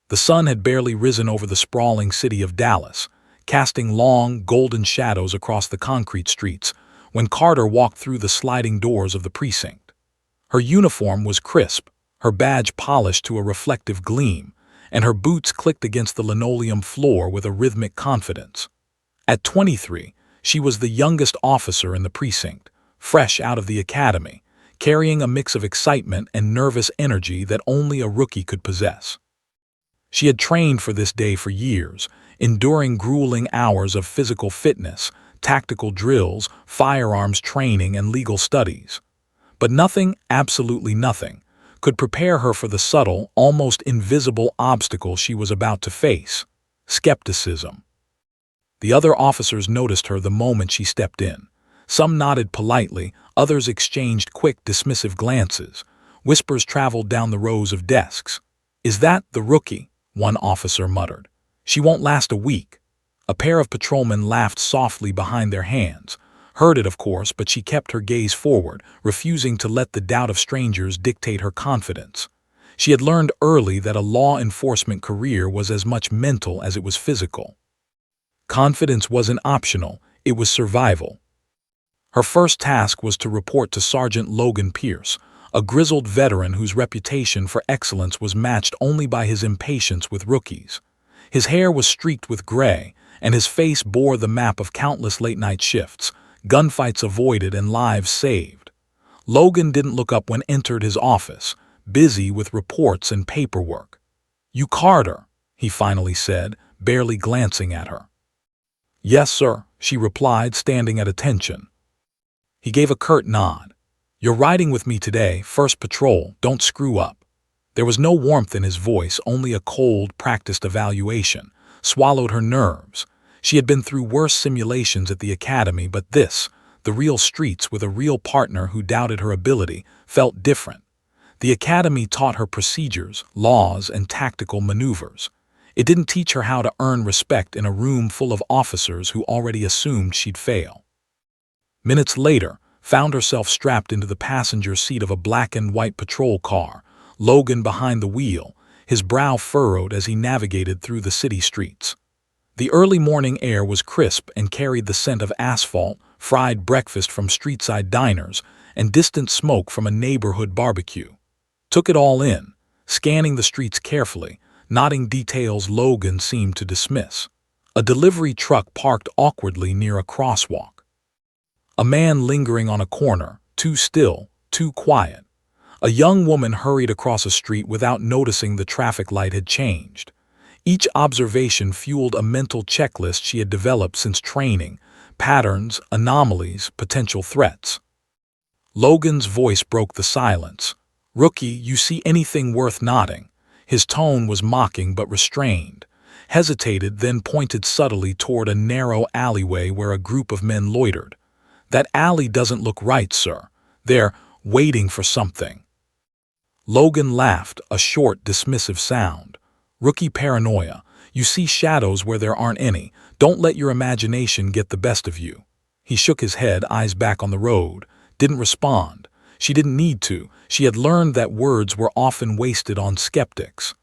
The sun had barely risen over the sprawling city of Dallas, casting long, golden shadows across the concrete streets, when Carter walked through the sliding doors of the precinct. Her uniform was crisp, her badge polished to a reflective gleam, and her boots clicked against the linoleum floor with a rhythmic confidence. At 23, she was the youngest officer in the precinct, fresh out of the academy, carrying a mix of excitement and nervous energy that only a rookie could possess. She had trained for this day for years, enduring grueling hours of physical fitness, tactical drills, firearms training, and legal studies. But nothing, absolutely nothing, could prepare her for the subtle, almost invisible obstacle she was about to face: skepticism. The other officers noticed her the moment she stepped in. Some nodded politely, others exchanged quick, dismissive glances. Whispers traveled down the rows of desks. "Is that the rookie?" one officer muttered. "She won't last a week." A pair of patrolmen laughed softly behind their hands. Heard it, of course, but she kept her gaze forward, refusing to let the doubt of strangers dictate her confidence. She had learned early that a law enforcement career was as much mental as it was physical. Confidence wasn't optional, it was survival. Her first task was to report to Sergeant Logan Pierce, a grizzled veteran whose reputation for excellence was matched only by his impatience with rookies. His hair was streaked with gray, and his face bore the map of countless late-night shifts, gunfights avoided and lives saved. Logan didn't look up when entered his office, busy with reports and paperwork. "You Carter," he finally said, barely glancing at her. "Yes, sir," she replied, standing at attention. He gave a curt nod. "You're riding with me today, first patrol, don't screw up." There was no warmth in his voice, only a cold, practiced evaluation, swallowed her nerves. She had been through worse simulations at the academy, but this, the real streets with a real partner who doubted her ability, felt different. The academy taught her procedures, laws, and tactical maneuvers. It didn't teach her how to earn respect in a room full of officers who already assumed she'd fail. Minutes later, found herself strapped into the passenger seat of a black and white patrol car, Logan behind the wheel, his brow furrowed as he navigated through the city streets. The early morning air was crisp and carried the scent of asphalt, fried breakfast from street-side diners, and distant smoke from a neighborhood barbecue. Took it all in, scanning the streets carefully, noting details Logan seemed to dismiss. A delivery truck parked awkwardly near a crosswalk. A man lingering on a corner, too still, too quiet. A young woman hurried across a street without noticing the traffic light had changed. Each observation fueled a mental checklist she had developed since training: patterns, anomalies, potential threats. Logan's voice broke the silence. "Rookie, you see anything worth noting?" His tone was mocking but restrained. Hesitated, then pointed subtly toward a narrow alleyway where a group of men loitered. "That alley doesn't look right, sir. They're waiting for something." Logan laughed, a short, dismissive sound. "Rookie paranoia. You see shadows where there aren't any. Don't let your imagination get the best of you." He shook his head, eyes back on the road. Didn't respond. She didn't need to. She had learned that words were often wasted on skeptics.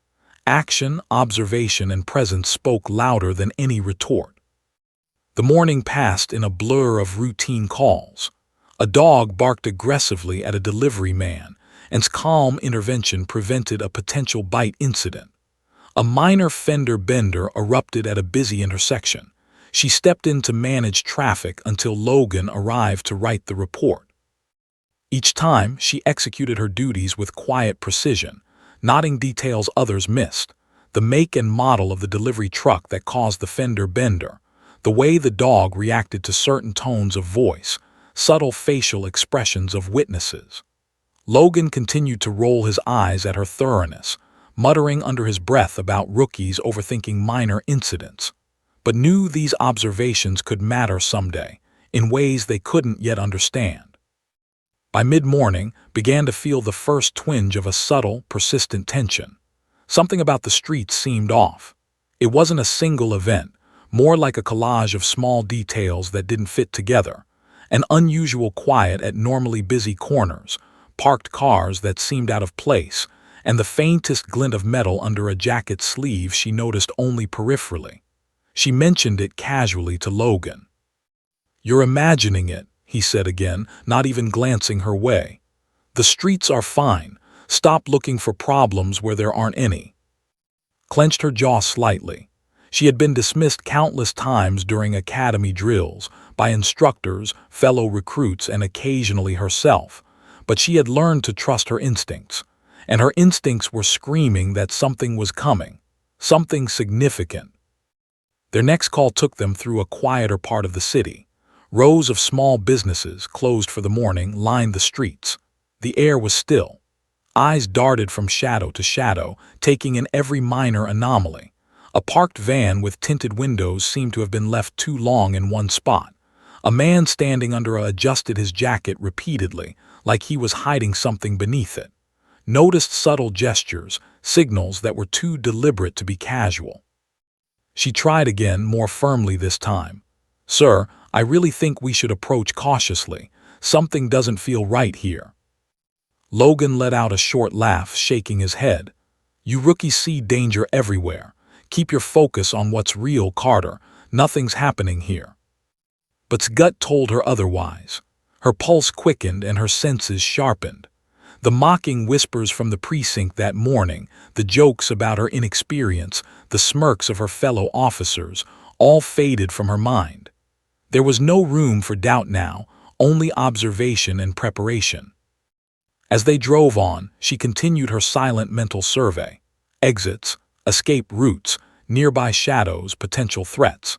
Action, observation, and presence spoke louder than any retort. The morning passed in a blur of routine calls. A dog barked aggressively at a delivery man, and calm intervention prevented a potential bite incident. A minor fender bender erupted at a busy intersection. She stepped in to manage traffic until Logan arrived to write the report. Each time, she executed her duties with quiet precision, noting details others missed: the make and model of the delivery truck that caused the fender bender, the way the dog reacted to certain tones of voice, subtle facial expressions of witnesses. Logan continued to roll his eyes at her thoroughness, muttering under his breath about rookies overthinking minor incidents, but knew these observations could matter someday, in ways they couldn't yet understand. By mid-morning, began to feel the first twinge of a subtle, persistent tension. Something about the streets seemed off. It wasn't a single event, more like a collage of small details that didn't fit together. An unusual quiet at normally busy corners, parked cars that seemed out of place, and the faintest glint of metal under a jacket sleeve she noticed only peripherally. She mentioned it casually to Logan. "You're imagining it," he said again, not even glancing her way. "The streets are fine. Stop looking for problems where there aren't any." Clenched her jaw slightly. She had been dismissed countless times during academy drills, by instructors, fellow recruits, and occasionally herself, but she had learned to trust her instincts, and her instincts were screaming that something was coming, something significant. Their next call took them through a quieter part of the city. Rows of small businesses, closed for the morning, lined the streets. The air was still. Eyes darted from shadow to shadow, taking in every minor anomaly. A parked van with tinted windows seemed to have been left too long in one spot. A man standing under adjusted his jacket repeatedly, like he was hiding something beneath it. Noticed subtle gestures, signals that were too deliberate to be casual. She tried again, more firmly this time. "Sir, I really think we should approach cautiously. Something doesn't feel right here." Logan let out a short laugh, shaking his head. "You rookies see danger everywhere. Keep your focus on what's real, Carter. Nothing's happening here." But's gut told her otherwise. Her pulse quickened and her senses sharpened. The mocking whispers from the precinct that morning, the jokes about her inexperience, the smirks of her fellow officers, all faded from her mind. There was no room for doubt now, only observation and preparation. As they drove on, she continued her silent mental survey. Exits, escape routes, nearby shadows, potential threats.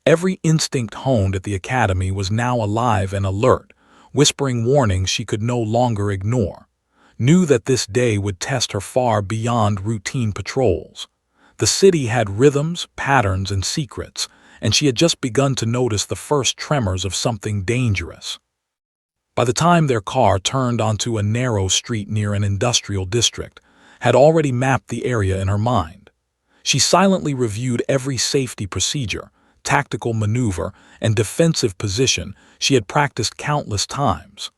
Every instinct honed at the academy was now alive and alert, whispering warnings she could no longer ignore. Knew that this day would test her far beyond routine patrols. The city had rhythms, patterns, and secrets, and she had just begun to notice the first tremors of something dangerous. By the time their car turned onto a narrow street near an industrial district, had already mapped the area in her mind. She silently reviewed every safety procedure, tactical maneuver, and defensive position she had practiced countless times.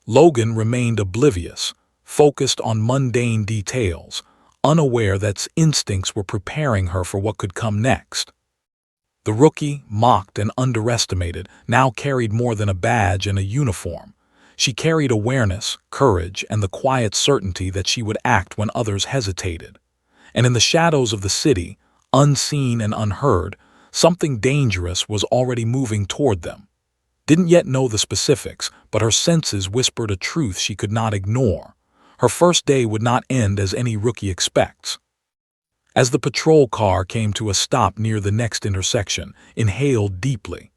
Logan remained oblivious, focused on mundane details, unaware that instincts were preparing her for what could come next. The rookie, mocked and underestimated, now carried more than a badge and a uniform. She carried awareness, courage, and the quiet certainty that she would act when others hesitated. And in the shadows of the city, unseen and unheard, something dangerous was already moving toward them. Didn't yet know the specifics, but her senses whispered a truth she could not ignore. Her first day would not end as any rookie expects. As the patrol car came to a stop near the next intersection, inhaled deeply.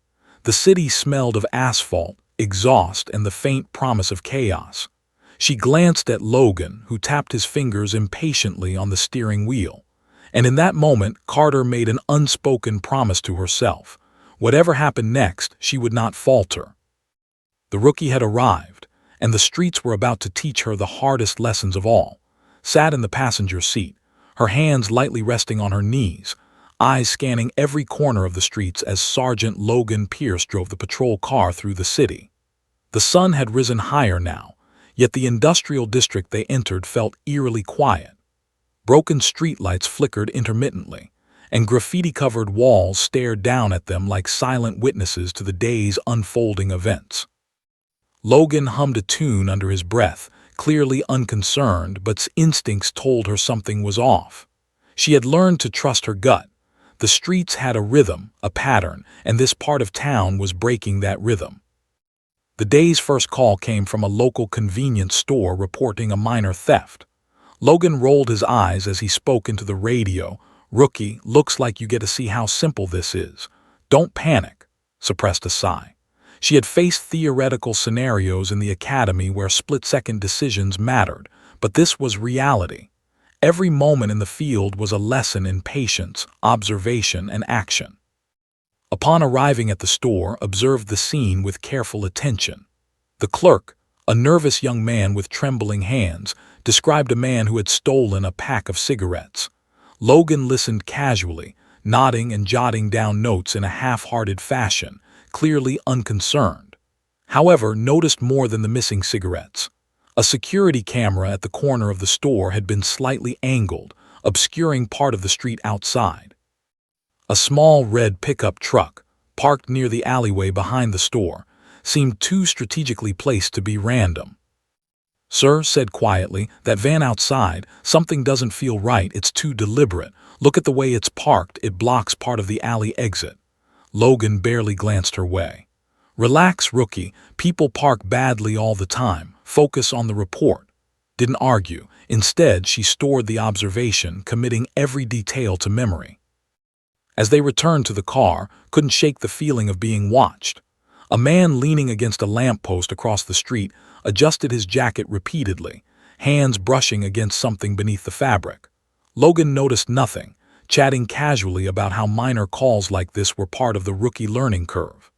The city smelled of asphalt, exhaust, and the faint promise of chaos. She glanced at Logan, who tapped his fingers impatiently on the steering wheel. And in that moment, Carter made an unspoken promise to herself. Whatever happened next, she would not falter. The rookie had arrived, and the streets were about to teach her the hardest lessons of all. Sat in the passenger seat, her hands lightly resting on her knees, eyes scanning every corner of the streets as Sergeant Logan Pierce drove the patrol car through the city. The sun had risen higher now, yet the industrial district they entered felt eerily quiet. Broken streetlights flickered intermittently, and graffiti-covered walls stared down at them like silent witnesses to the day's unfolding events. Logan hummed a tune under his breath, clearly unconcerned, but instincts told her something was off. She had learned to trust her gut. The streets had a rhythm, a pattern, and this part of town was breaking that rhythm. The day's first call came from a local convenience store reporting a minor theft. Logan rolled his eyes as he spoke into the radio. "Rookie, looks like you get to see how simple this is. Don't panic," suppressed a sigh. She had faced theoretical scenarios in the academy where split-second decisions mattered, but this was reality. Every moment in the field was a lesson in patience, observation, and action. Upon arriving at the store, observed the scene with careful attention. The clerk, a nervous young man with trembling hands, described a man who had stolen a pack of cigarettes. Logan listened casually, nodding and jotting down notes in a half-hearted fashion, clearly unconcerned. However, noticed more than the missing cigarettes. A security camera at the corner of the store had been slightly angled, obscuring part of the street outside. A small red pickup truck, parked near the alleyway behind the store, seemed too strategically placed to be random. "Sir," said quietly, "that van outside, something doesn't feel right, it's too deliberate. Look at the way it's parked, it blocks part of the alley exit." Logan barely glanced her way. "Relax, rookie, people park badly all the time. Focus on the report." Didn't argue. Instead, she stored the observation, committing every detail to memory. As they returned to the car, couldn't shake the feeling of being watched. A man leaning against a lamppost across the street adjusted his jacket repeatedly, hands brushing against something beneath the fabric. Logan noticed nothing, chatting casually about how minor calls like this were part of the rookie learning curve.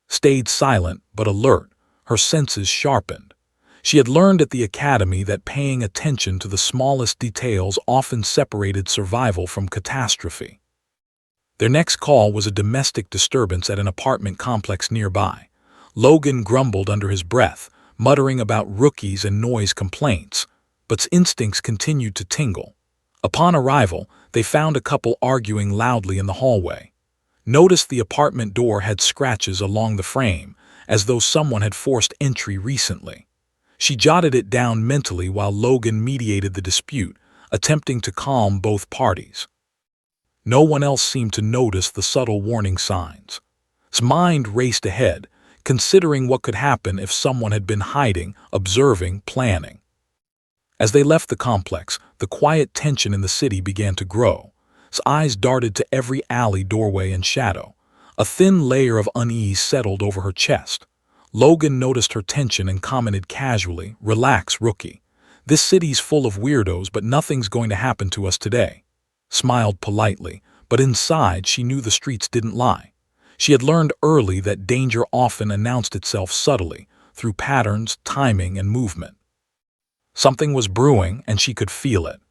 Stayed silent but alert, her senses sharpened. She had learned at the academy that paying attention to the smallest details often separated survival from catastrophe. Their next call was a domestic disturbance at an apartment complex nearby. Logan grumbled under his breath, muttering about rookies and noise complaints, but instincts continued to tingle. Upon arrival, they found a couple arguing loudly in the hallway. Noticed the apartment door had scratches along the frame, as though someone had forced entry recently. She jotted it down mentally while Logan mediated the dispute, attempting to calm both parties. No one else seemed to notice the subtle warning signs. His mind raced ahead, considering what could happen if someone had been hiding, observing, planning. As they left the complex, the quiet tension in the city began to grow. His eyes darted to every alley, doorway, and shadow. A thin layer of unease settled over her chest. Logan noticed her tension and commented casually, "Relax, rookie. This city's full of weirdos, but nothing's going to happen to us today." Smiled politely, but inside she knew the streets didn't lie. She had learned early that danger often announced itself subtly, through patterns, timing, and movement. Something was brewing, and she could feel it.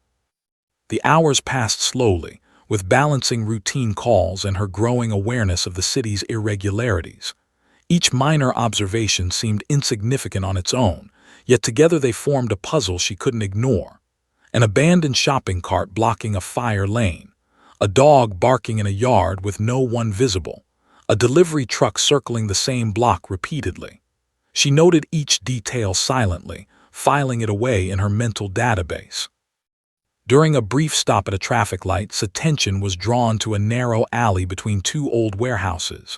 The hours passed slowly, with balancing routine calls and her growing awareness of the city's irregularities. Each minor observation seemed insignificant on its own, yet together they formed a puzzle she couldn't ignore. An abandoned shopping cart blocking a fire lane, a dog barking in a yard with no one visible, a delivery truck circling the same block repeatedly. She noted each detail silently, filing it away in her mental database. During a brief stop at a traffic light, attention was drawn to a narrow alley between two old warehouses.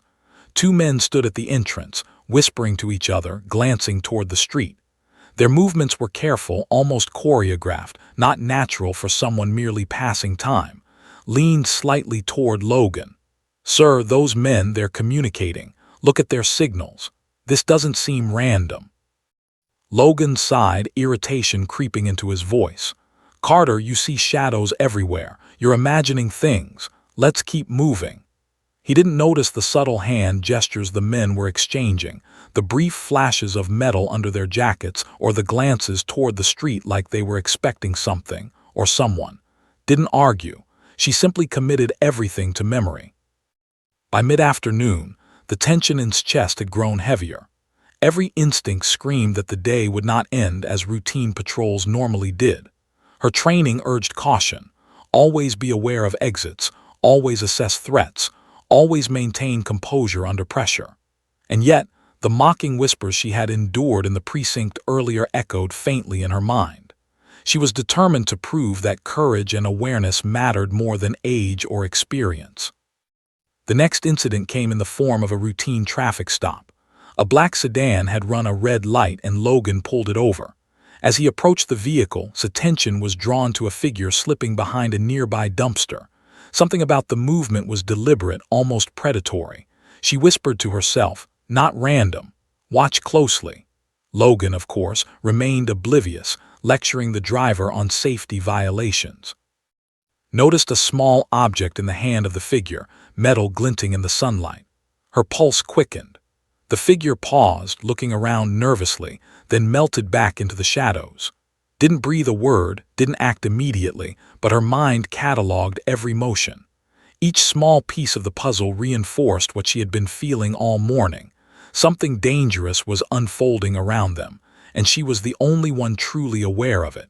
Two men stood at the entrance, whispering to each other, glancing toward the street. Their movements were careful, almost choreographed, not natural for someone merely passing time. Leaned slightly toward Logan. "Sir, those men, they're communicating. Look at their signals. This doesn't seem random." Logan sighed, irritation creeping into his voice. "Carter, you see shadows everywhere. You're imagining things. Let's keep moving." He didn't notice the subtle hand gestures the men were exchanging, the brief flashes of metal under their jackets, or the glances toward the street like they were expecting something or someone. Didn't argue. She simply committed everything to memory. By mid-afternoon, the tension in his chest had grown heavier. Every instinct screamed that the day would not end as routine patrols normally did. Her training urged caution. Always be aware of exits, always assess threats, always maintain composure under pressure. And yet, the mocking whispers she had endured in the precinct earlier echoed faintly in her mind. She was determined to prove that courage and awareness mattered more than age or experience. The next incident came in the form of a routine traffic stop. A black sedan had run a red light and Logan pulled it over. As he approached the vehicle, his attention was drawn to a figure slipping behind a nearby dumpster. Something about the movement was deliberate, almost predatory. She whispered to herself, "Not random. Watch closely." Logan, of course, remained oblivious, lecturing the driver on safety violations. Noticed a small object in the hand of the figure, metal glinting in the sunlight. Her pulse quickened. The figure paused, looking around nervously, then melted back into the shadows. Didn't breathe a word, didn't act immediately, but her mind cataloged every motion. Each small piece of the puzzle reinforced what she had been feeling all morning. Something dangerous was unfolding around them, and she was the only one truly aware of it.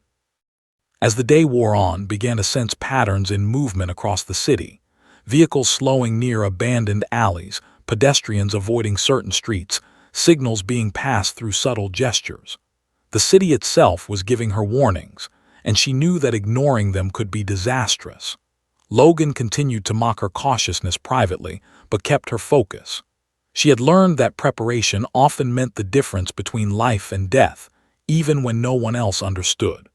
As the day wore on, began to sense patterns in movement across the city. Vehicles slowing near abandoned alleys, pedestrians avoiding certain streets, signals being passed through subtle gestures. The city itself was giving her warnings, and she knew that ignoring them could be disastrous. Logan continued to mock her cautiousness privately, but kept her focus. She had learned that preparation often meant the difference between life and death, even when no one else understood.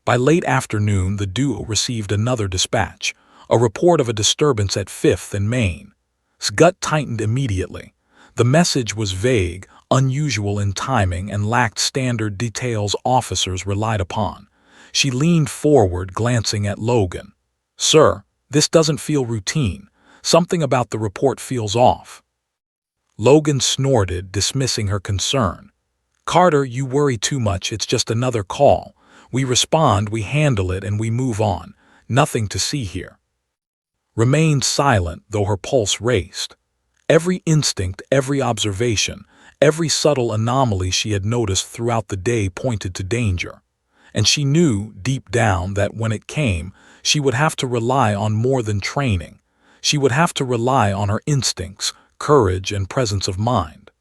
By late afternoon, the duo received another dispatch, a report of a disturbance at 5th and Main. His gut tightened immediately. The message was vague, unusual in timing, and lacked standard details officers relied upon. She leaned forward, glancing at Logan. "Sir, this doesn't feel routine. Something about the report feels off." Logan snorted, dismissing her concern. "Carter, you worry too much. It's just another call. We respond, we handle it, and we move on. Nothing to see here." Remained silent, though her pulse raced. Every instinct, every observation, every subtle anomaly she had noticed throughout the day pointed to danger. And she knew, deep down, that when it came, she would have to rely on more than training. She would have to rely on her instincts, courage, and presence of mind.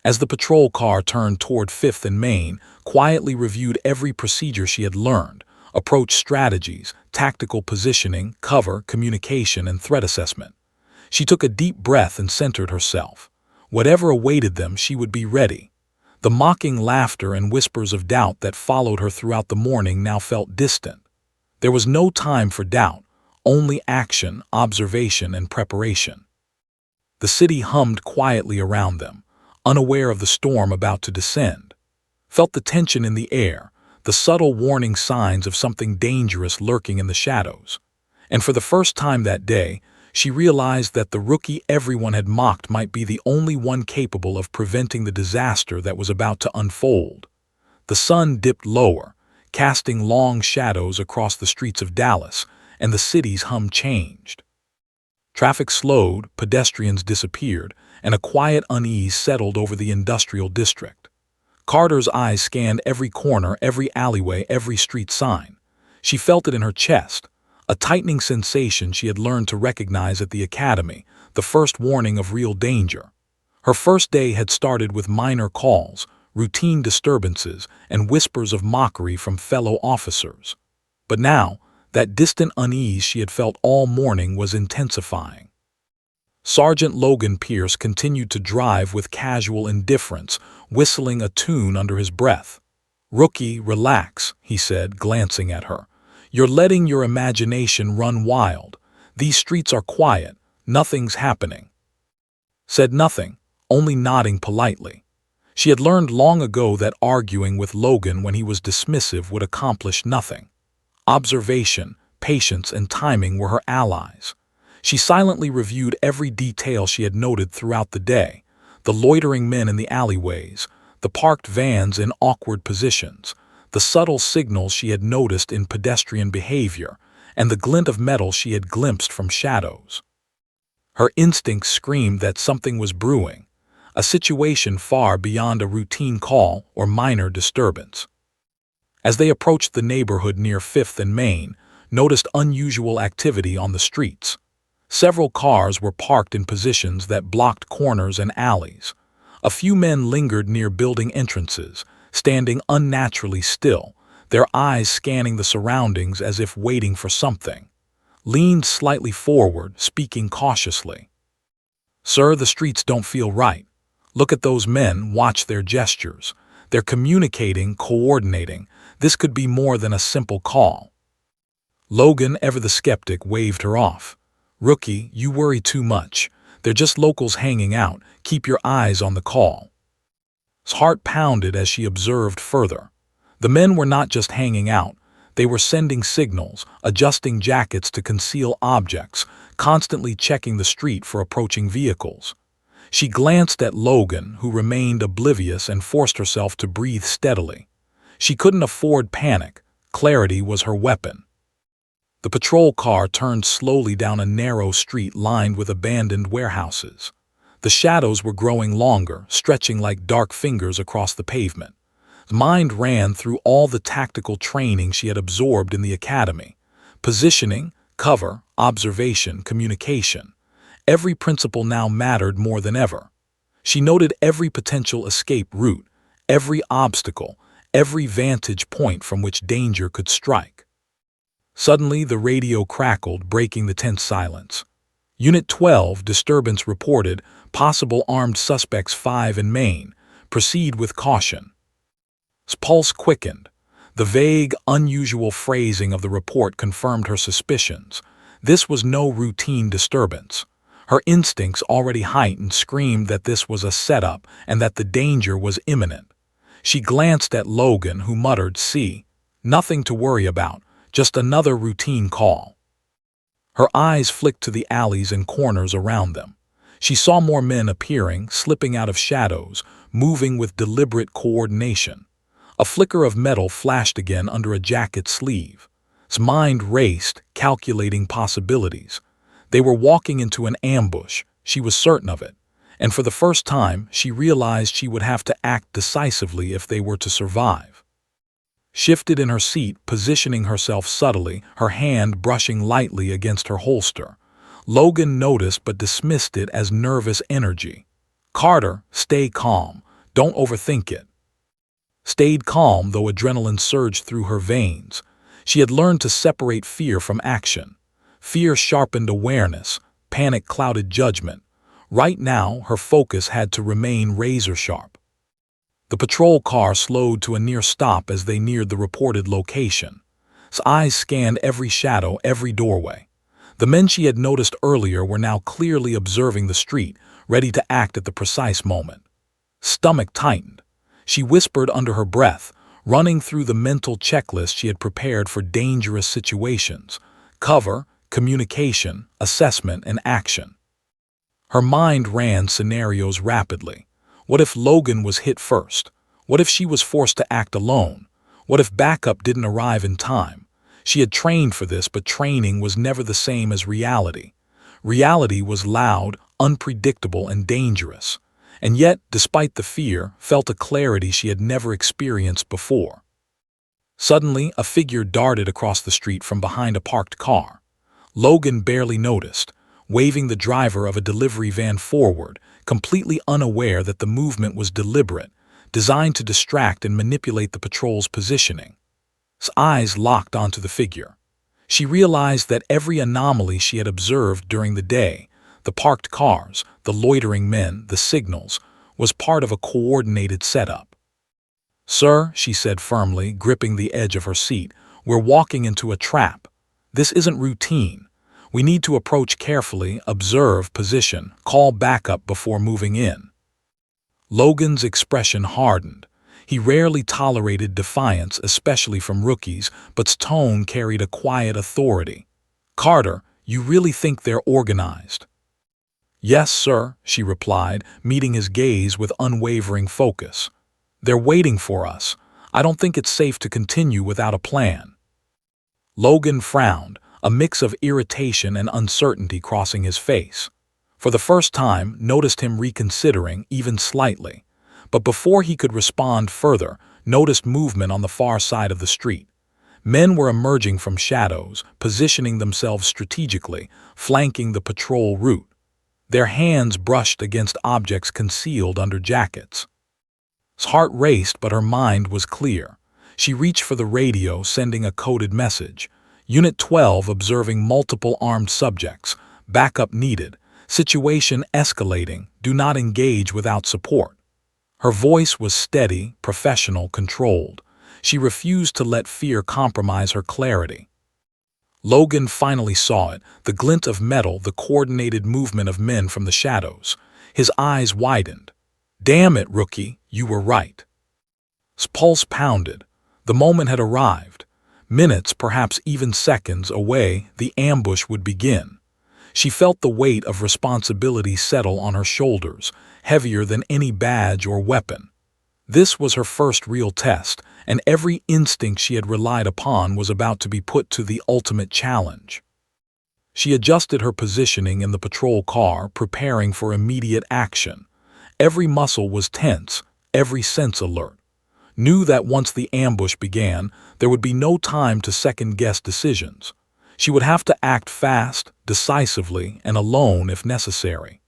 As the patrol car turned toward 5th and Main, quietly reviewed every procedure she had learned, approach strategies, tactical positioning, cover, communication, and threat assessment. She took a deep breath and centered herself. Whatever awaited them, she would be ready. The mocking laughter and whispers of doubt that followed her throughout the morning now felt distant. There was no time for doubt, only action, observation, and preparation. The city hummed quietly around them, unaware of the storm about to descend. Felt the tension in the air, the subtle warning signs of something dangerous lurking in the shadows. And for the first time that day, she realized that the rookie everyone had mocked might be the only one capable of preventing the disaster that was about to unfold. The sun dipped lower, casting long shadows across the streets of Dallas, and the city's hum changed. Traffic slowed, pedestrians disappeared, and a quiet unease settled over the industrial district. Carter's eyes scanned every corner, every alleyway, every street sign. She felt it in her chest, a tightening sensation she had learned to recognize at the academy, the first warning of real danger. Her first day had started with minor calls, routine disturbances, and whispers of mockery from fellow officers. But now, that distant unease she had felt all morning was intensifying. Sergeant Logan Pierce continued to drive with casual indifference, whistling a tune under his breath. "Rookie, relax," he said, glancing at her. "You're letting your imagination run wild. These streets are quiet. Nothing's happening." Said nothing, only nodding politely. She had learned long ago that arguing with Logan when he was dismissive would accomplish nothing. Observation, patience, and timing were her allies. She silently reviewed every detail she had noted throughout the day: the loitering men in the alleyways, the parked vans in awkward positions, the subtle signals she had noticed in pedestrian behavior, and the glint of metal she had glimpsed from shadows. Her instincts screamed that something was brewing, a situation far beyond a routine call or minor disturbance. As they approached the neighborhood near 5th and Main, noticed unusual activity on the streets. Several cars were parked in positions that blocked corners and alleys. A few men lingered near building entrances, standing unnaturally still, their eyes scanning the surroundings as if waiting for something. Leaned slightly forward, speaking cautiously. "Sir, the streets don't feel right. Look at those men, watch their gestures. They're communicating, coordinating. This could be more than a simple call." Logan, ever the skeptic, waved her off. "Rookie, you worry too much. They're just locals hanging out. Keep your eyes on the call." His heart pounded as she observed further. The men were not just hanging out. They were sending signals, adjusting jackets to conceal objects, constantly checking the street for approaching vehicles. She glanced at Logan, who remained oblivious, and forced herself to breathe steadily. She couldn't afford panic. Clarity was her weapon. The patrol car turned slowly down a narrow street lined with abandoned warehouses. The shadows were growing longer, stretching like dark fingers across the pavement. Mind ran through all the tactical training she had absorbed in the academy. Positioning, cover, observation, communication. Every principle now mattered more than ever. She noted every potential escape route, every obstacle, every vantage point from which danger could strike. Suddenly, the radio crackled, breaking the tense silence. Unit 12, disturbance reported, possible armed suspects 5 in Maine. Proceed with caution. His pulse quickened. The vague, unusual phrasing of the report confirmed her suspicions. This was no routine disturbance. Her instincts, already heightened, screamed that this was a setup and that the danger was imminent. She glanced at Logan, who muttered, "See, nothing to worry about, just another routine call." Her eyes flicked to the alleys and corners around them. She saw more men appearing, slipping out of shadows, moving with deliberate coordination. A flicker of metal flashed again under a jacket sleeve. His mind raced, calculating possibilities. They were walking into an ambush, she was certain of it, and for the first time she realized she would have to act decisively if they were to survive. Shifted in her seat, positioning herself subtly, her hand brushing lightly against her holster. Logan noticed but dismissed it as nervous energy. "Carter, stay calm. Don't overthink it." Stayed calm, though adrenaline surged through her veins. She had learned to separate fear from action. Fear sharpened awareness, panic clouded judgment. Right now, her focus had to remain razor-sharp. The patrol car slowed to a near stop as they neared the reported location. His eyes scanned every shadow, every doorway. The men she had noticed earlier were now clearly observing the street, ready to act at the precise moment. Stomach tightened. She whispered under her breath, running through the mental checklist she had prepared for dangerous situations: cover, communication, assessment, and action. Her mind ran scenarios rapidly. What if Logan was hit first? What if she was forced to act alone? What if backup didn't arrive in time? She had trained for this, but training was never the same as reality. Reality was loud, unpredictable, and dangerous. And yet, despite the fear, felt a clarity she had never experienced before. Suddenly, a figure darted across the street from behind a parked car. Logan barely noticed, waving the driver of a delivery van forward, completely unaware that the movement was deliberate, designed to distract and manipulate the patrol's positioning. His eyes locked onto the figure. She realized that every anomaly she had observed during the day, the parked cars, the loitering men, the signals, was part of a coordinated setup. "Sir," she said firmly, gripping the edge of her seat, "we're walking into a trap. This isn't routine. We need to approach carefully, observe, position, call backup before moving in." Logan's expression hardened. He rarely tolerated defiance, especially from rookies, but his tone carried a quiet authority. "Carter, you really think they're organized?" "Yes, sir," she replied, meeting his gaze with unwavering focus. "They're waiting for us. I don't think it's safe to continue without a plan." Logan frowned, a mix of irritation and uncertainty crossing his face. For the first time, noticed him reconsidering, even slightly. But before he could respond further, noticed movement on the far side of the street. Men were emerging from shadows, positioning themselves strategically, flanking the patrol route. Their hands brushed against objects concealed under jackets. His heart raced, but her mind was clear. She reached for the radio, sending a coded message. "Unit 12 observing multiple armed subjects. Backup needed. Situation escalating. Do not engage without support." Her voice was steady, professional, controlled. She refused to let fear compromise her clarity. Logan finally saw it, the glint of metal, the coordinated movement of men from the shadows. His eyes widened. "Damn it, rookie, you were right." His pulse pounded. The moment had arrived. Minutes, perhaps even seconds away, the ambush would begin. She felt the weight of responsibility settle on her shoulders, heavier than any badge or weapon. This was her first real test, and every instinct she had relied upon was about to be put to the ultimate challenge. She adjusted her positioning in the patrol car, preparing for immediate action. Every muscle was tense, every sense alert. knew that once the ambush began, there would be no time to second-guess decisions. She would have to act fast, decisively, and alone if necessary.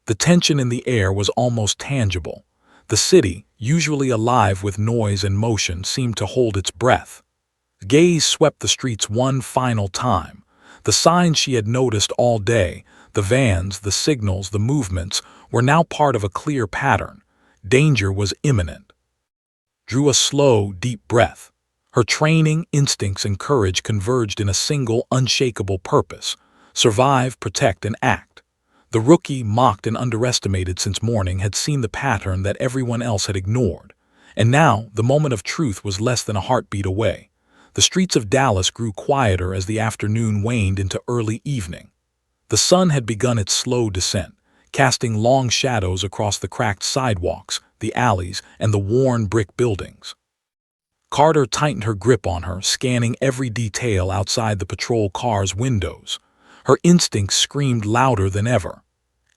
The tension in the air was almost tangible. The city, usually alive with noise and motion, seemed to hold its breath. Gaze swept the streets one final time. The signs she had noticed all day, the vans, the signals, the movements, were now part of a clear pattern. Danger was imminent. Drew a slow, deep breath. Her training, instincts, and courage converged in a single, unshakable purpose: survive, protect, and act. The rookie, mocked and underestimated since morning, had seen the pattern that everyone else had ignored. And now, the moment of truth was less than a heartbeat away. The streets of Dallas grew quieter as the afternoon waned into early evening. The sun had begun its slow descent, casting long shadows across the cracked sidewalks, the alleys, and the worn brick buildings. Carter tightened her grip on her, scanning every detail outside the patrol car's windows. Her instincts screamed louder than ever.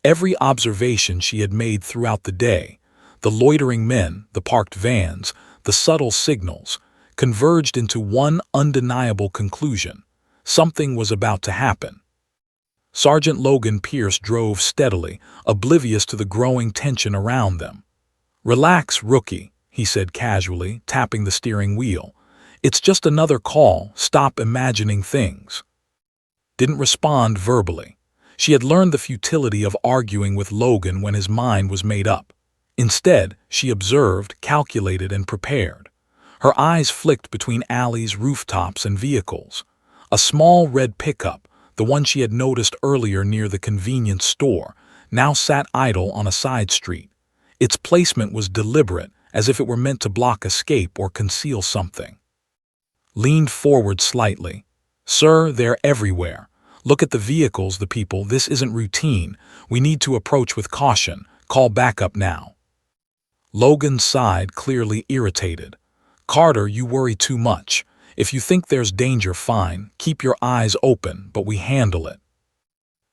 Every observation she had made throughout the day, the loitering men, the parked vans, the subtle signals, converged into one undeniable conclusion: something was about to happen. Sergeant Logan Pierce drove steadily, oblivious to the growing tension around them. "Relax, rookie," he said casually, tapping the steering wheel. "It's just another call. Stop imagining things." Didn't respond verbally. She had learned the futility of arguing with Logan when his mind was made up. Instead, she observed, calculated, and prepared. Her eyes flicked between alleys, rooftops, and vehicles. A small red pickup, the one she had noticed earlier near the convenience store, now sat idle on a side street. Its placement was deliberate, as if it were meant to block escape or conceal something. Leaned forward slightly. "Sir, they're everywhere. Look at the vehicles, the people. This isn't routine. We need to approach with caution. Call backup now." Logan sighed, clearly irritated. "Carter, you worry too much. If you think there's danger, fine. Keep your eyes open, but we handle it."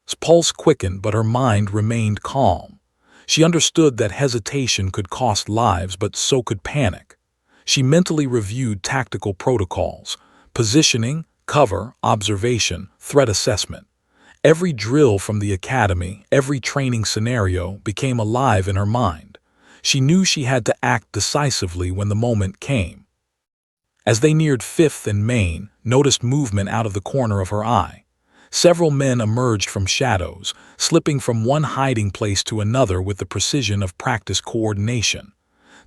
His pulse quickened, but her mind remained calm. She understood that hesitation could cost lives, but so could panic. She mentally reviewed tactical protocols: positioning, cover, observation, threat assessment. Every drill from the academy, every training scenario became alive in her mind. She knew she had to act decisively when the moment came. As they neared 5th and Main, noticed movement out of the corner of her eye. Several men emerged from shadows, slipping from one hiding place to another with the precision of practiced coordination.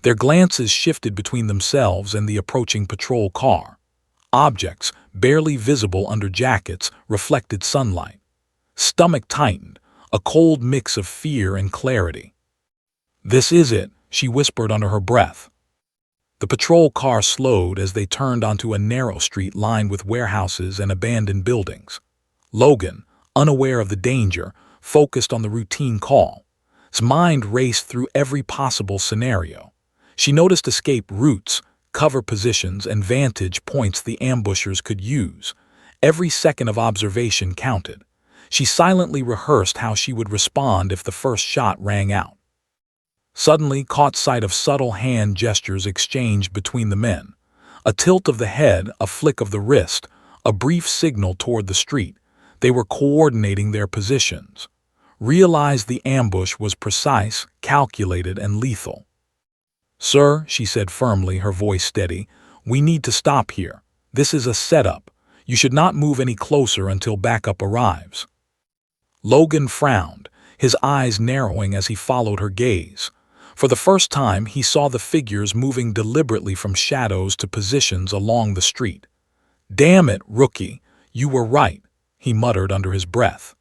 Their glances shifted between themselves and the approaching patrol car. Objects, barely visible under jackets, reflected sunlight. Stomach tightened, a cold mix of fear and clarity. "This is it," she whispered under her breath. The patrol car slowed as they turned onto a narrow street lined with warehouses and abandoned buildings. Logan, unaware of the danger, focused on the routine call. His mind raced through every possible scenario. She noticed escape routes, cover positions, and vantage points the ambushers could use. Every second of observation counted. She silently rehearsed how she would respond if the first shot rang out. Suddenly caught sight of subtle hand gestures exchanged between the men. A tilt of the head, a flick of the wrist, a brief signal toward the street. They were coordinating their positions. Realized the ambush was precise, calculated, and lethal. "Sir," she said firmly, her voice steady, "we need to stop here. This is a setup. You should not move any closer until backup arrives." Logan frowned, his eyes narrowing as he followed her gaze. For the first time, he saw the figures moving deliberately from shadows to positions along the street. "Damn it, rookie, you were right," he muttered under his breath.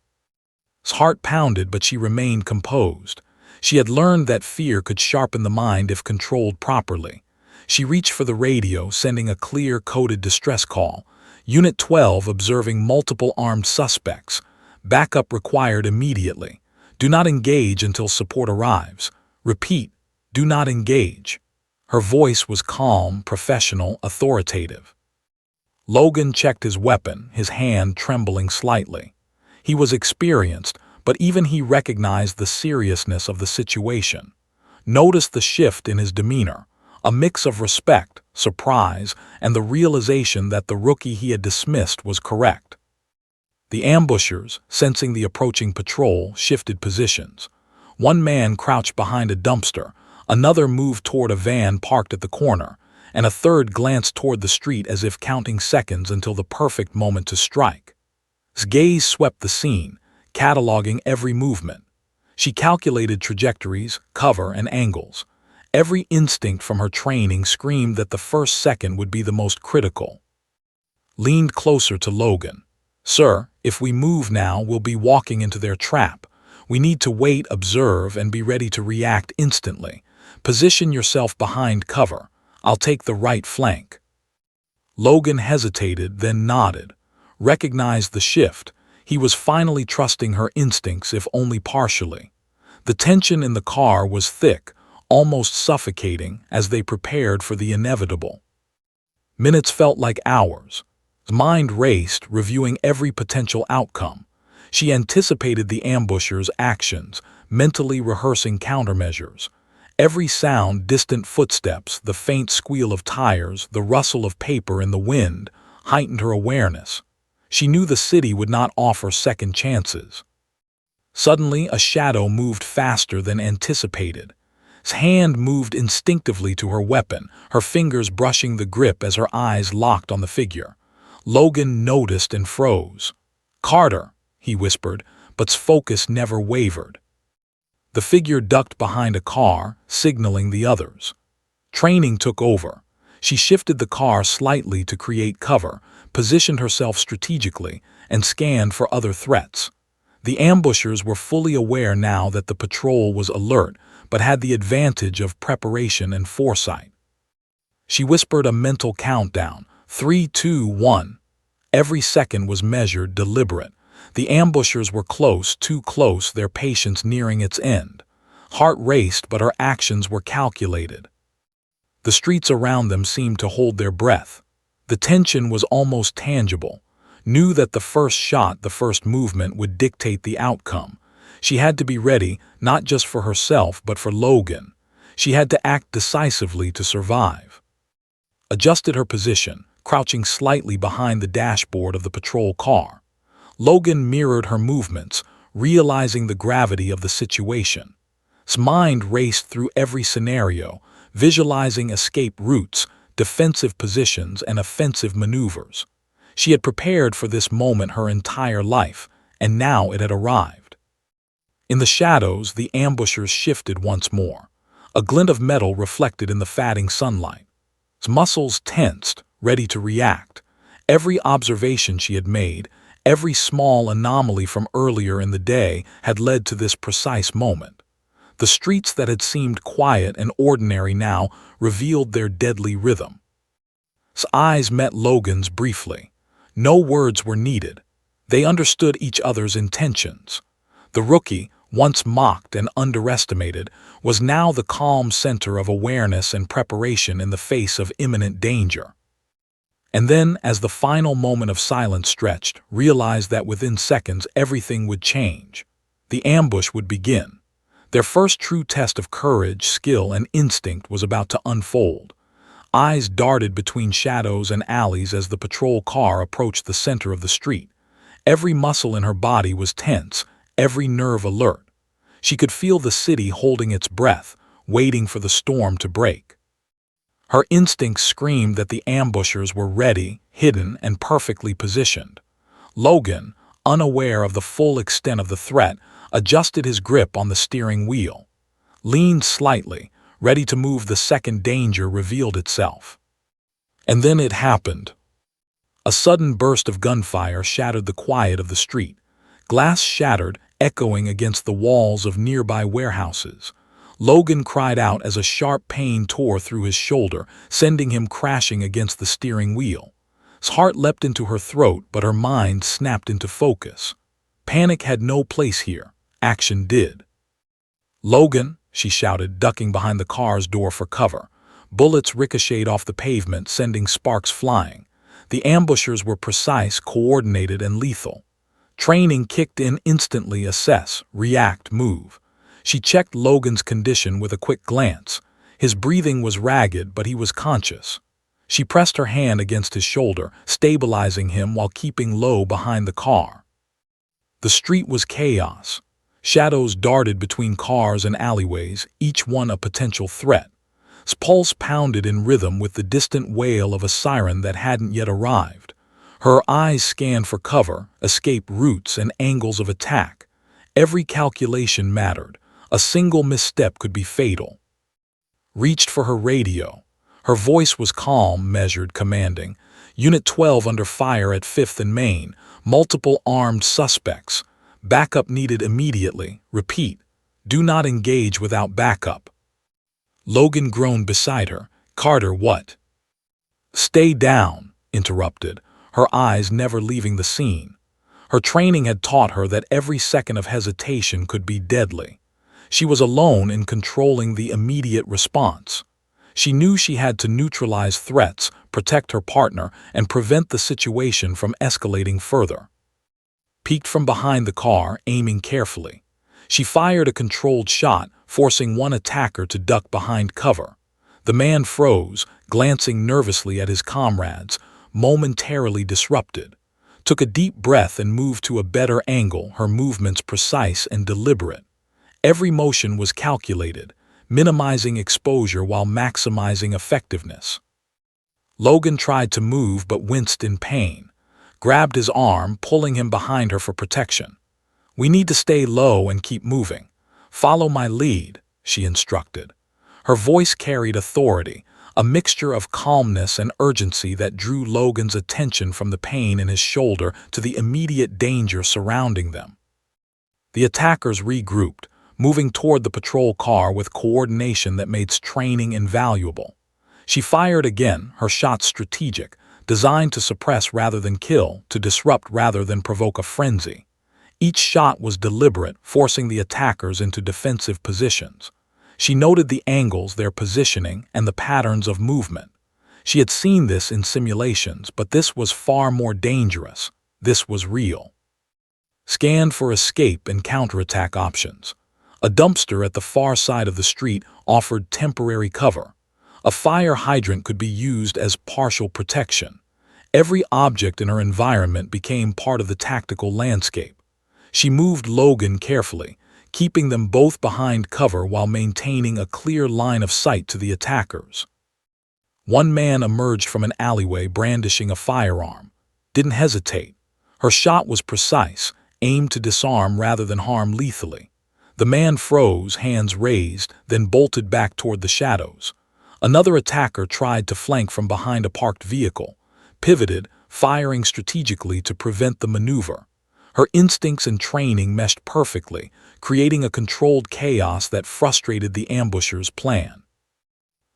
His heart pounded, but she remained composed. She had learned that fear could sharpen the mind if controlled properly. She reached for the radio, sending a clear, coded distress call. "Unit 12 observing multiple armed suspects. Backup required immediately. Do not engage until support arrives. Repeat, do not engage." Her voice was calm, professional, authoritative. Logan checked his weapon, his hand trembling slightly. He was experienced, but even he recognized the seriousness of the situation. Noticed the shift in his demeanor, a mix of respect, surprise, and the realization that the rookie he had dismissed was correct. The ambushers, sensing the approaching patrol, shifted positions. One man crouched behind a dumpster, another moved toward a van parked at the corner, and a third glanced toward the street as if counting seconds until the perfect moment to strike. His gaze swept the scene, cataloging every movement. She calculated trajectories, cover, and angles. Every instinct from her training screamed that the first second would be the most critical. Leaned closer to Logan. "Sir, if we move now, we'll be walking into their trap. We need to wait, observe, and be ready to react instantly. Position yourself behind cover. I'll take the right flank." Logan hesitated, then nodded. Recognized the shift. He was finally trusting her instincts, if only partially. The tension in the car was thick, almost suffocating, as they prepared for the inevitable. Minutes felt like hours. His mind raced, reviewing every potential outcome. She anticipated the ambushers' actions, mentally rehearsing countermeasures. Every sound, distant footsteps, the faint squeal of tires, the rustle of paper in the wind, heightened her awareness. She knew the city would not offer second chances. Suddenly, a shadow moved faster than anticipated. His hand moved instinctively to her weapon, her fingers brushing the grip as her eyes locked on the figure. Logan noticed and froze. "Carter," he whispered, but his focus never wavered. The figure ducked behind a car, signaling the others. Training took over. She shifted the car slightly to create cover, positioned herself strategically, and scanned for other threats. The ambushers were fully aware now that the patrol was alert, but had the advantage of preparation and foresight. She whispered a mental countdown, 3, 2, 1. Every second was measured, deliberate. The ambushers were close, too close, their patience nearing its end. Heart raced, but her actions were calculated. The streets around them seemed to hold their breath. The tension was almost tangible. Knew that the first shot, the first movement, would dictate the outcome. She had to be ready, not just for herself, but for Logan. She had to act decisively to survive. Adjusted her position, crouching slightly behind the dashboard of the patrol car. Logan mirrored her movements, realizing the gravity of the situation. His mind raced through every scenario, visualizing escape routes, defensive positions, and offensive maneuvers. She had prepared for this moment her entire life, and now it had arrived. In the shadows, the ambushers shifted once more. A glint of metal reflected in the fading sunlight. His muscles tensed, ready to react. Every observation she had made, every small anomaly from earlier in the day had led to this precise moment. The streets that had seemed quiet and ordinary now revealed their deadly rhythm. His eyes met Logan's briefly. No words were needed. They understood each other's intentions. The rookie, once mocked and underestimated, was now the calm center of awareness and preparation in the face of imminent danger. And then, as the final moment of silence stretched, realized that within seconds everything would change. The ambush would begin. Their first true test of courage, skill, and instinct was about to unfold. Eyes darted between shadows and alleys as the patrol car approached the center of the street. Every muscle in her body was tense, every nerve alert. She could feel the city holding its breath, waiting for the storm to break. Her instincts screamed that the ambushers were ready, hidden, and perfectly positioned. Logan, unaware of the full extent of the threat, adjusted his grip on the steering wheel. Leaned slightly, ready to move the second danger revealed itself. And then it happened. A sudden burst of gunfire shattered the quiet of the street. Glass shattered, echoing against the walls of nearby warehouses. Logan cried out as a sharp pain tore through his shoulder, sending him crashing against the steering wheel. His heart leapt into her throat, but her mind snapped into focus. Panic had no place here. Action did. "Logan!" she shouted, ducking behind the car's door for cover. Bullets ricocheted off the pavement, sending sparks flying. The ambushers were precise, coordinated, and lethal. Training kicked in instantly: assess, react, move. She checked Logan's condition with a quick glance. His breathing was ragged, but he was conscious. She pressed her hand against his shoulder, stabilizing him while keeping low behind the car. The street was chaos. Shadows darted between cars and alleyways, each one a potential threat. His pulse pounded in rhythm with the distant wail of a siren that hadn't yet arrived. Her eyes scanned for cover, escape routes, and angles of attack. Every calculation mattered. A single misstep could be fatal. Reached for her radio. Her voice was calm, measured, commanding. Unit 12 under fire at 5th and Main. Multiple armed suspects. Backup needed immediately. Repeat. Do not engage without backup. Logan groaned beside her. Carter, what? Stay down, interrupted, her eyes never leaving the scene. Her training had taught her that every second of hesitation could be deadly. She was alone in controlling the immediate response. She knew she had to neutralize threats, protect her partner, and prevent the situation from escalating further. Peeked from behind the car, aiming carefully. She fired a controlled shot, forcing one attacker to duck behind cover. The man froze, glancing nervously at his comrades, momentarily disrupted. Took a deep breath and moved to a better angle, her movements precise and deliberate. Every motion was calculated, minimizing exposure while maximizing effectiveness. Logan tried to move but winced in pain. Grabbed his arm, pulling him behind her for protection. We need to stay low and keep moving. Follow my lead, she instructed. Her voice carried authority, a mixture of calmness and urgency that drew Logan's attention from the pain in his shoulder to the immediate danger surrounding them. The attackers regrouped, moving toward the patrol car with coordination that made training invaluable. She fired again, her shots strategic, designed to suppress rather than kill, to disrupt rather than provoke a frenzy. Each shot was deliberate, forcing the attackers into defensive positions. She noted the angles, their positioning, and the patterns of movement. She had seen this in simulations, but this was far more dangerous. This was real. Scanned for escape and counterattack options. A dumpster at the far side of the street offered temporary cover. A fire hydrant could be used as partial protection. Every object in her environment became part of the tactical landscape. She moved Logan carefully, keeping them both behind cover while maintaining a clear line of sight to the attackers. One man emerged from an alleyway brandishing a firearm. Didn't hesitate. Her shot was precise, aimed to disarm rather than harm lethally. The man froze, hands raised, then bolted back toward the shadows. Another attacker tried to flank from behind a parked vehicle, pivoted, firing strategically to prevent the maneuver. Her instincts and training meshed perfectly, creating a controlled chaos that frustrated the ambusher's plan.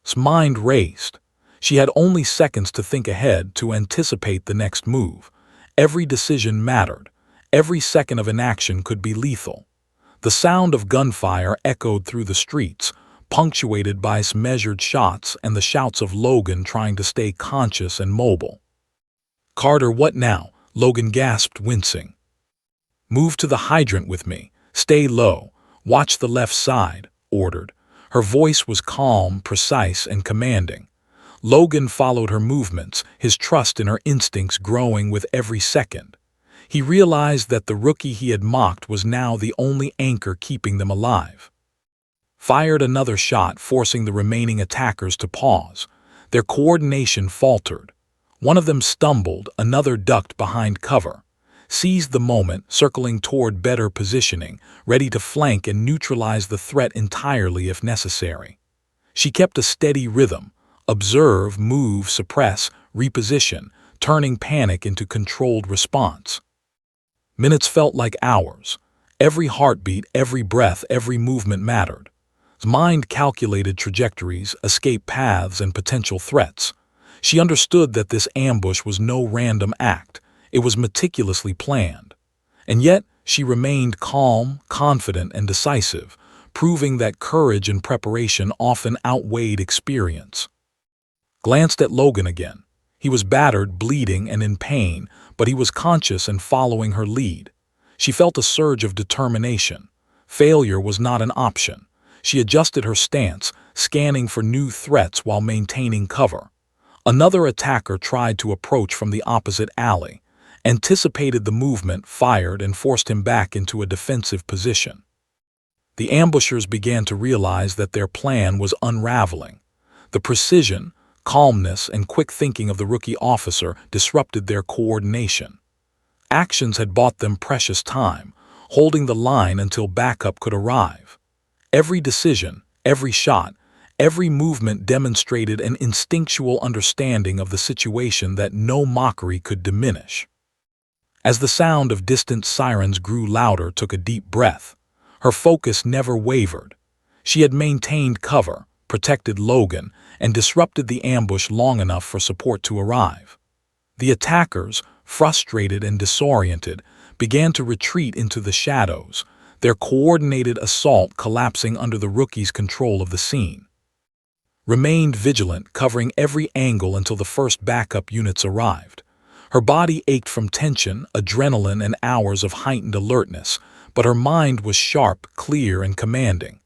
His mind raced. She had only seconds to think ahead, to anticipate the next move. Every decision mattered. Every second of inaction could be lethal. The sound of gunfire echoed through the streets, punctuated by measured shots and the shouts of Logan trying to stay conscious and mobile. Carter, what now? Logan gasped, wincing. Move to the hydrant with me. Stay low. Watch the left side, ordered. Her voice was calm, precise, and commanding. Logan followed her movements, his trust in her instincts growing with every second. He realized that the rookie he had mocked was now the only anchor keeping them alive. Fired another shot, forcing the remaining attackers to pause. Their coordination faltered. One of them stumbled, another ducked behind cover. Seized the moment, circling toward better positioning, ready to flank and neutralize the threat entirely if necessary. She kept a steady rhythm. Observe, move, suppress, reposition, turning panic into controlled response. Minutes felt like hours. Every heartbeat, every breath, every movement mattered. His mind calculated trajectories, escape paths, and potential threats. She understood that this ambush was no random act. It was meticulously planned. And yet, she remained calm, confident, and decisive, proving that courage and preparation often outweighed experience. Glanced at Logan again. He was battered, bleeding, and in pain, but he was conscious and following her lead. She felt a surge of determination. Failure was not an option. She adjusted her stance, scanning for new threats while maintaining cover. Another attacker tried to approach from the opposite alley, anticipated the movement, fired, and forced him back into a defensive position. The ambushers began to realize that their plan was unraveling. The precision, calmness, and quick thinking of the rookie officer disrupted their coordination. Actions had bought them precious time, holding the line until backup could arrive. Every decision, every shot, every movement demonstrated an instinctual understanding of the situation that no mockery could diminish. As the sound of distant sirens grew louder, took a deep breath. Her focus never wavered. She had maintained cover, protected Logan, and disrupted the ambush long enough for support to arrive. The attackers, frustrated and disoriented, began to retreat into the shadows, their coordinated assault collapsing under the rookie's control of the scene. Remained vigilant, covering every angle until the first backup units arrived. Her body ached from tension, adrenaline, and hours of heightened alertness, but her mind was sharp, clear, and commanding.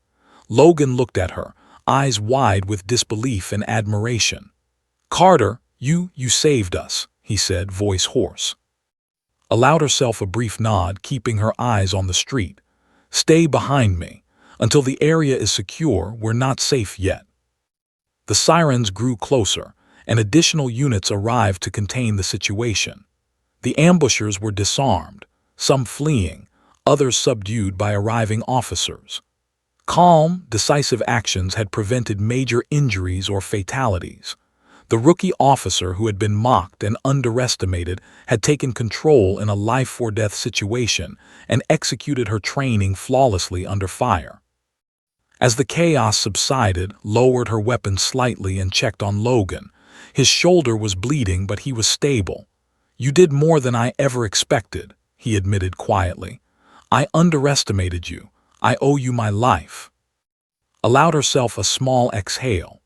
Logan looked at her, eyes wide with disbelief and admiration. "Carter, you saved us," he said, voice hoarse. Allowed herself a brief nod, keeping her eyes on the street. "Stay behind me. Until the area is secure, we're not safe yet." The sirens grew closer, and additional units arrived to contain the situation. The ambushers were disarmed, some fleeing, others subdued by arriving officers. Calm, decisive actions had prevented major injuries or fatalities. The rookie officer, who had been mocked and underestimated, had taken control in a life-or-death situation and executed her training flawlessly under fire. As the chaos subsided, lowered her weapon slightly and checked on Logan. His shoulder was bleeding, but he was stable. "You did more than I ever expected," he admitted quietly. "I underestimated you. I owe you my life." Allowed herself a small exhale.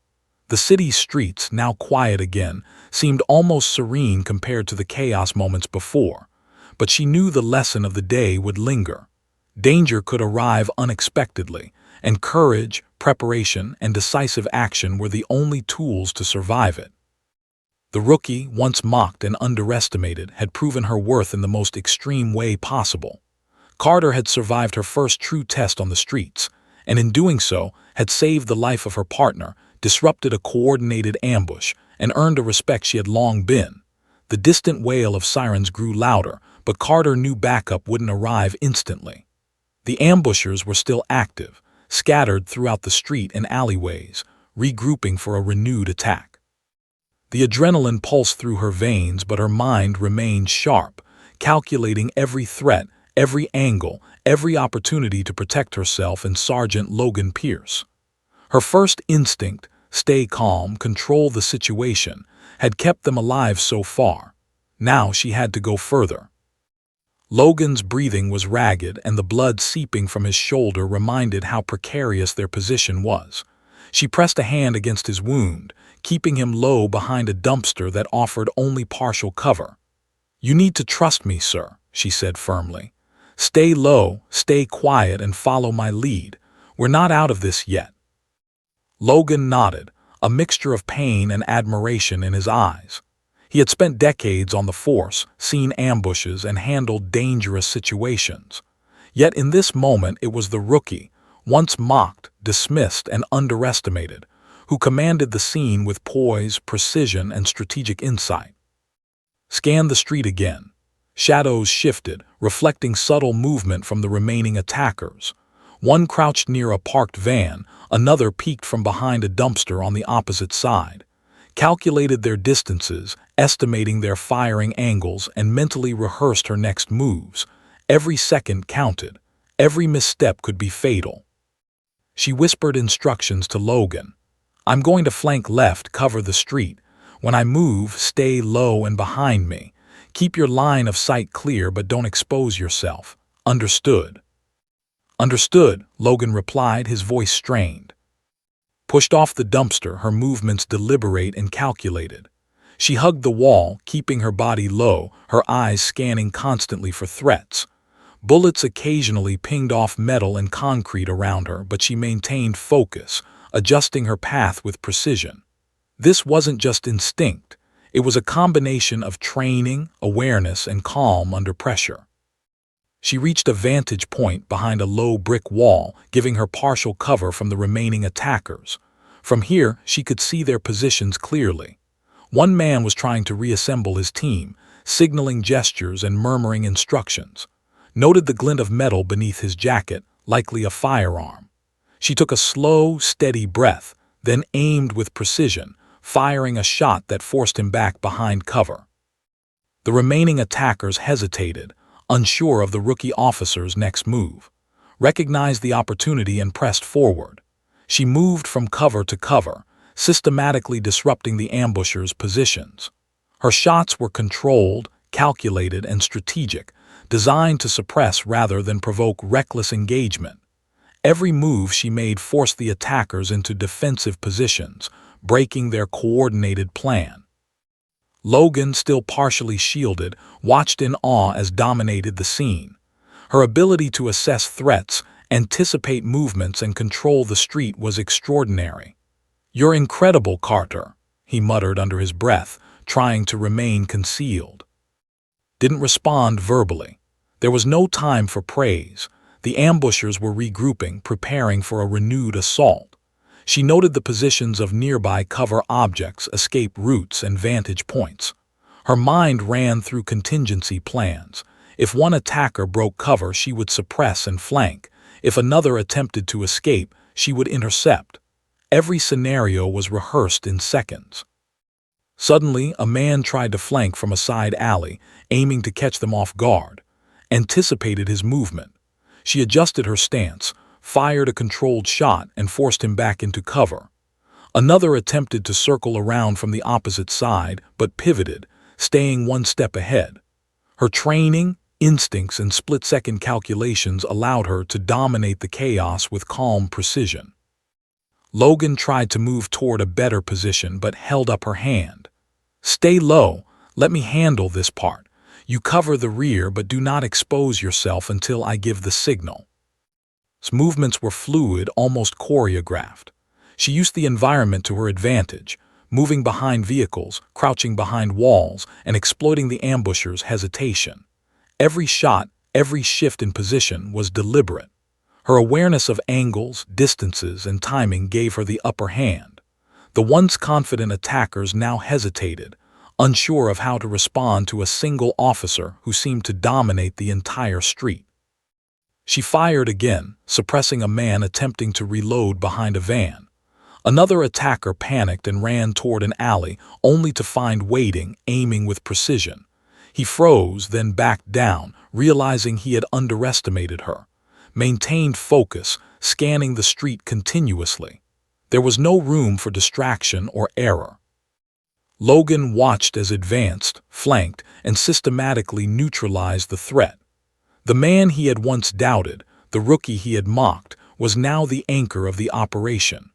The city's streets, now quiet again, seemed almost serene compared to the chaos moments before. But she knew the lesson of the day would linger. Danger could arrive unexpectedly, and courage, preparation, and decisive action were the only tools to survive it. The rookie, once mocked and underestimated, had proven her worth in the most extreme way possible. Carter had survived her first true test on the streets, and in doing so, had saved the life of her partner, disrupted a coordinated ambush, and earned a respect she had long been. The distant wail of sirens grew louder, but Carter knew backup wouldn't arrive instantly. The ambushers were still active, scattered throughout the street and alleyways, regrouping for a renewed attack. The adrenaline pulsed through her veins, but her mind remained sharp, calculating every threat, every angle, every opportunity to protect herself and Sergeant Logan Pierce. Her first instinct, stay calm, control the situation, had kept them alive so far. Now she had to go further. Logan's breathing was ragged, and the blood seeping from his shoulder reminded how precarious their position was. She pressed a hand against his wound, keeping him low behind a dumpster that offered only partial cover. "You need to trust me, sir," she said firmly. "Stay low, stay quiet, and follow my lead. We're not out of this yet." Logan nodded, a mixture of pain and admiration in his eyes. He had spent decades on the force, seen ambushes, and handled dangerous situations. Yet in this moment it was the rookie, once mocked, dismissed, and underestimated, who commanded the scene with poise, precision, and strategic insight. Scanned the street again. Shadows shifted, reflecting subtle movement from the remaining attackers. One crouched near a parked van, another peeked from behind a dumpster on the opposite side. Calculated their distances, estimating their firing angles, and mentally rehearsed her next moves. Every second counted. Every misstep could be fatal. She whispered instructions to Logan. "I'm going to flank left, cover the street. When I move, stay low and behind me. Keep your line of sight clear, but don't expose yourself. Understood?" "Understood," Logan replied, his voice strained. Pushed off the dumpster, her movements deliberate and calculated. She hugged the wall, keeping her body low, her eyes scanning constantly for threats. Bullets occasionally pinged off metal and concrete around her, but she maintained focus, adjusting her path with precision. This wasn't just instinct. It was a combination of training, awareness, and calm under pressure. She reached a vantage point behind a low brick wall, giving her partial cover from the remaining attackers. From here, she could see their positions clearly. One man was trying to reassemble his team, signaling gestures and murmuring instructions. Noted the glint of metal beneath his jacket, likely a firearm. She took a slow, steady breath, then aimed with precision, firing a shot that forced him back behind cover. The remaining attackers hesitated, unsure of the rookie officer's next move, recognized the opportunity and pressed forward. She moved from cover to cover, systematically disrupting the ambushers' positions. Her shots were controlled, calculated, and strategic, designed to suppress rather than provoke reckless engagement. Every move she made forced the attackers into defensive positions, breaking their coordinated plan. Logan, still partially shielded, watched in awe as dominated the scene. Her ability to assess threats, anticipate movements, and control the street was extraordinary. "You're incredible, Carter," he muttered under his breath, trying to remain concealed. Didn't respond verbally. There was no time for praise. The ambushers were regrouping, preparing for a renewed assault. She noted the positions of nearby cover objects, escape routes, and vantage points. Her mind ran through contingency plans. If one attacker broke cover, she would suppress and flank. If another attempted to escape, she would intercept. Every scenario was rehearsed in seconds. Suddenly, a man tried to flank from a side alley, aiming to catch them off guard. Anticipated his movement. She adjusted her stance, fired a controlled shot, and forced him back into cover. Another attempted to circle around from the opposite side, but pivoted, staying one step ahead. Her training, instincts, and split-second calculations allowed her to dominate the chaos with calm precision. Logan tried to move toward a better position but held up her hand. "Stay low. Let me handle this part. You cover the rear but do not expose yourself until I give the signal." His movements were fluid, almost choreographed. She used the environment to her advantage, moving behind vehicles, crouching behind walls, and exploiting the ambushers' hesitation. Every shot, every shift in position was deliberate. Her awareness of angles, distances, and timing gave her the upper hand. The once confident attackers now hesitated, unsure of how to respond to a single officer who seemed to dominate the entire street. She fired again, suppressing a man attempting to reload behind a van. Another attacker panicked and ran toward an alley, only to find waiting, aiming with precision. He froze, then backed down, realizing he had underestimated her. Maintained focus, scanning the street continuously. There was no room for distraction or error. Logan watched as advanced, flanked, and systematically neutralized the threat. The man he had once doubted, the rookie he had mocked, was now the anchor of the operation.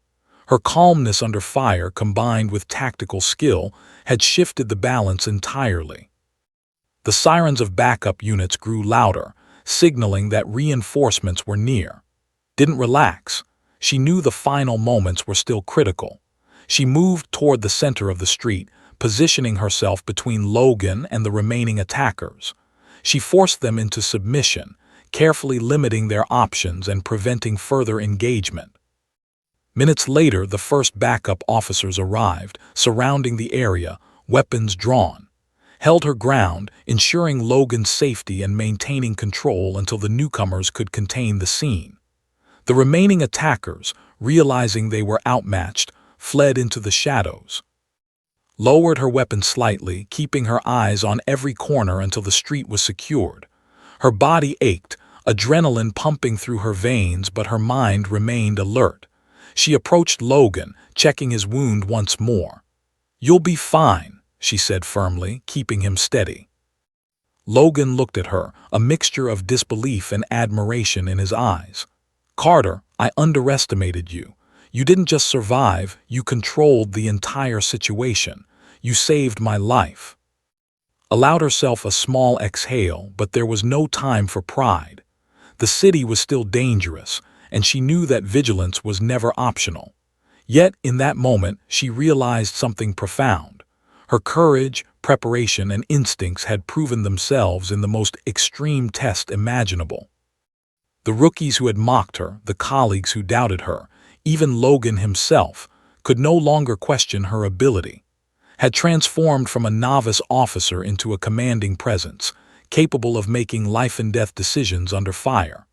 Her calmness under fire, combined with tactical skill, had shifted the balance entirely. The sirens of backup units grew louder, signaling that reinforcements were near. Didn't relax. She knew the final moments were still critical. She moved toward the center of the street, positioning herself between Logan and the remaining attackers. She forced them into submission, carefully limiting their options and preventing further engagement. Minutes later, the first backup officers arrived, surrounding the area, weapons drawn. Held her ground, ensuring Logan's safety and maintaining control until the newcomers could contain the scene. The remaining attackers, realizing they were outmatched, fled into the shadows. Lowered her weapon slightly, keeping her eyes on every corner until the street was secured. Her body ached, adrenaline pumping through her veins, but her mind remained alert. She approached Logan, checking his wound once more. "You'll be fine," she said firmly, keeping him steady. Logan looked at her, a mixture of disbelief and admiration in his eyes. "Carter, I underestimated you. You didn't just survive, you controlled the entire situation. You saved my life." Allowed herself a small exhale, but there was no time for pride. The city was still dangerous, and she knew that vigilance was never optional. Yet, in that moment, she realized something profound. Her courage, preparation, and instincts had proven themselves in the most extreme test imaginable. The rookies who had mocked her, the colleagues who doubted her, even Logan himself, could no longer question her ability, had transformed from a novice officer into a commanding presence, capable of making life-and-death decisions under fire.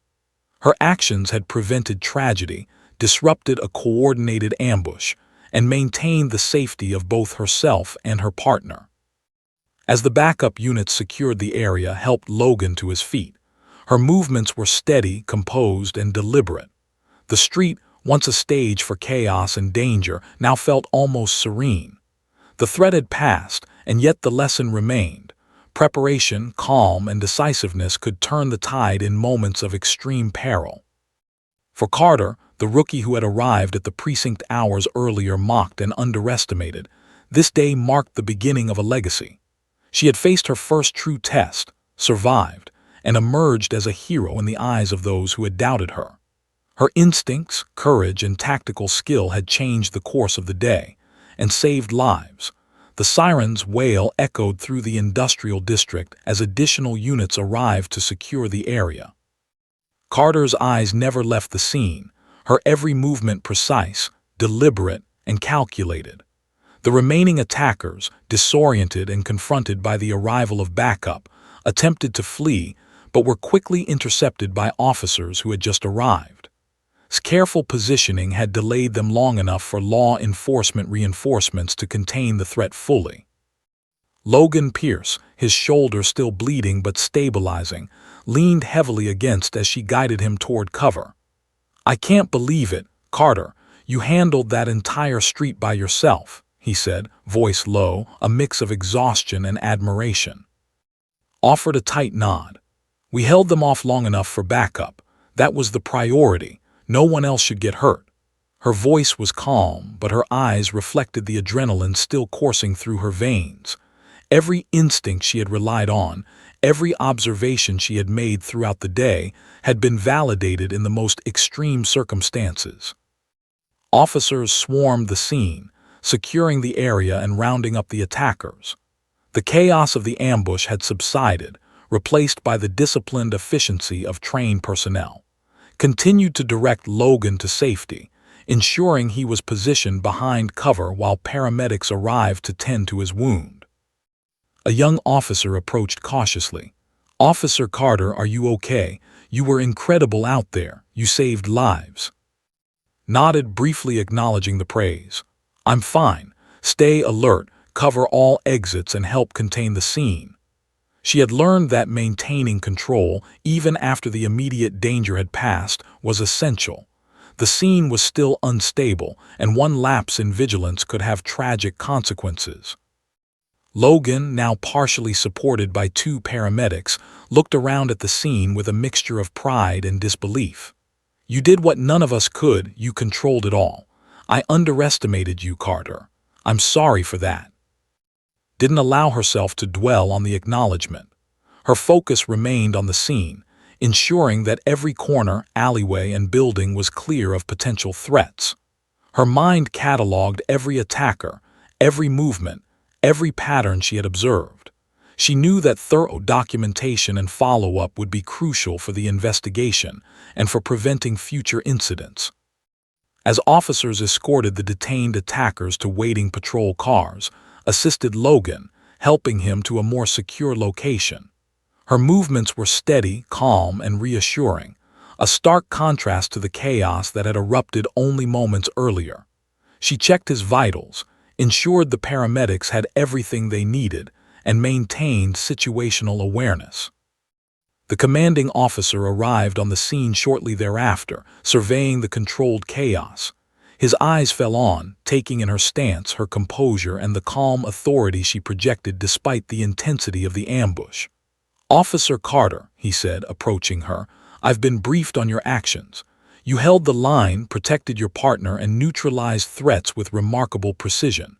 Her actions had prevented tragedy, disrupted a coordinated ambush, and maintained the safety of both herself and her partner. As the backup units secured the area, helped Logan to his feet. Her movements were steady, composed, and deliberate. The street, once a stage for chaos and danger, now felt almost serene. The threat had passed, and yet the lesson remained. Preparation, calm, and decisiveness could turn the tide in moments of extreme peril. For Carter, the rookie who had arrived at the precinct hours earlier mocked and underestimated, this day marked the beginning of a legacy. She had faced her first true test, survived, and emerged as a hero in the eyes of those who had doubted her. Her instincts, courage, and tactical skill had changed the course of the day and saved lives. The siren's wail echoed through the industrial district as additional units arrived to secure the area. Carter's eyes never left the scene, her every movement precise, deliberate, and calculated. The remaining attackers, disoriented and confronted by the arrival of backup, attempted to flee, but were quickly intercepted by officers who had just arrived. Careful positioning had delayed them long enough for law enforcement reinforcements to contain the threat fully. Logan Pierce, his shoulder still bleeding but stabilizing, leaned heavily against as she guided him toward cover. "I can't believe it, Carter. You handled that entire street by yourself," he said, voice low, a mix of exhaustion and admiration. Offered a tight nod. "We held them off long enough for backup. That was the priority. No one else should get hurt." Her voice was calm, but her eyes reflected the adrenaline still coursing through her veins. Every instinct she had relied on, every observation she had made throughout the day, had been validated in the most extreme circumstances. Officers swarmed the scene, securing the area and rounding up the attackers. The chaos of the ambush had subsided, replaced by the disciplined efficiency of trained personnel. Continued to direct Logan to safety, ensuring he was positioned behind cover while paramedics arrived to tend to his wound. A young officer approached cautiously. "Officer Carter, are you okay? You were incredible out there. You saved lives." Nodded, briefly acknowledging the praise. "I'm fine. Stay alert, cover all exits, and help contain the scene." She had learned that maintaining control, even after the immediate danger had passed, was essential. The scene was still unstable, and one lapse in vigilance could have tragic consequences. Logan, now partially supported by two paramedics, looked around at the scene with a mixture of pride and disbelief. "You did what none of us could. You controlled it all. I underestimated you, Carter. I'm sorry for that." Didn't allow herself to dwell on the acknowledgement. Her focus remained on the scene, ensuring that every corner, alleyway, and building was clear of potential threats. Her mind cataloged every attacker, every movement, every pattern she had observed. She knew that thorough documentation and follow-up would be crucial for the investigation and for preventing future incidents. As officers escorted the detained attackers to waiting patrol cars, assisted Logan, helping him to a more secure location. Her movements were steady, calm, and reassuring, a stark contrast to the chaos that had erupted only moments earlier. She checked his vitals, ensured the paramedics had everything they needed, and maintained situational awareness. The commanding officer arrived on the scene shortly thereafter, surveying the controlled chaos. His eyes fell on, taking in her stance, her composure, and the calm authority she projected despite the intensity of the ambush. "Officer Carter," he said, approaching her, "I've been briefed on your actions. You held the line, protected your partner, and neutralized threats with remarkable precision.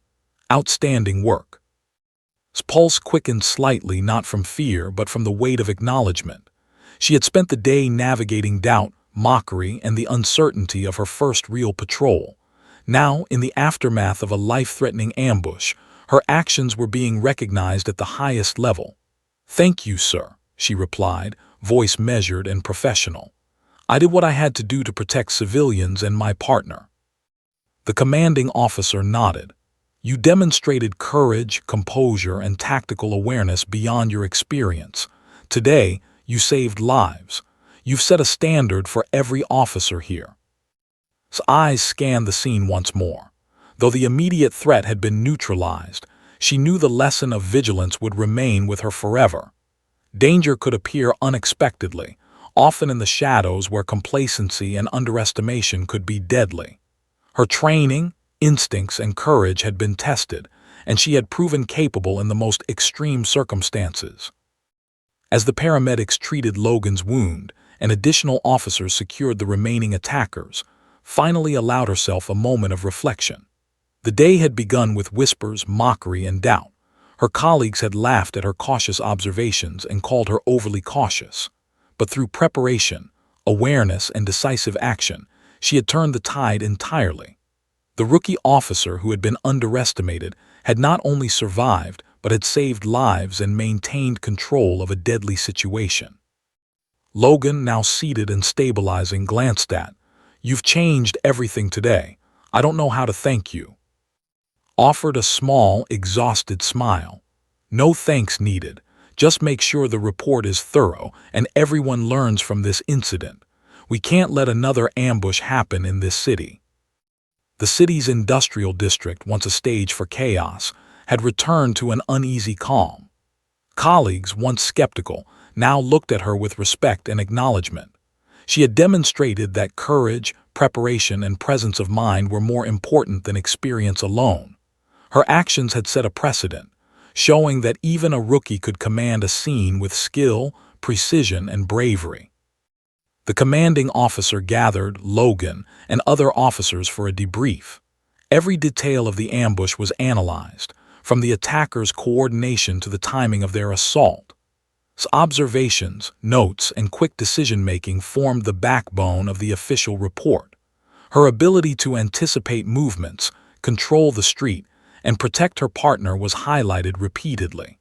Outstanding work." His pulse quickened slightly, not from fear, but from the weight of acknowledgement. She had spent the day navigating doubt, mockery, and the uncertainty of her first real patrol. Now, in the aftermath of a life-threatening ambush, her actions were being recognized at the highest level. "Thank you, sir," she replied, voice measured and professional. "I did what I had to do to protect civilians and my partner." The commanding officer nodded. "You demonstrated courage, composure, and tactical awareness beyond your experience. Today, you saved lives. You've set a standard for every officer here." His eyes scanned the scene once more. Though the immediate threat had been neutralized, she knew the lesson of vigilance would remain with her forever. Danger could appear unexpectedly, often in the shadows where complacency and underestimation could be deadly. Her training, instincts, and courage had been tested, and she had proven capable in the most extreme circumstances. As the paramedics treated Logan's wound, and additional officers secured the remaining attackers, finally allowed herself a moment of reflection. The day had begun with whispers, mockery, and doubt. Her colleagues had laughed at her cautious observations and called her overly cautious. But through preparation, awareness, and decisive action, she had turned the tide entirely. The rookie officer who had been underestimated had not only survived, but had saved lives and maintained control of a deadly situation. Logan, now seated and stabilizing, glanced at, "You've changed everything today. I don't know how to thank you." Offered a small, exhausted smile. "No thanks needed. Just make sure the report is thorough and everyone learns from this incident. We can't let another ambush happen in this city." The city's industrial district, once a stage for chaos, had returned to an uneasy calm. Colleagues, once skeptical, now looked at her with respect and acknowledgement. She had demonstrated that courage, preparation, and presence of mind were more important than experience alone. Her actions had set a precedent, showing that even a rookie could command a scene with skill, precision, and bravery. The commanding officer gathered Logan and other officers for a debrief. Every detail of the ambush was analyzed, from the attackers' coordination to the timing of their assault. Observations, notes, and quick decision-making formed the backbone of the official report. Her ability to anticipate movements, control the street, and protect her partner was highlighted repeatedly.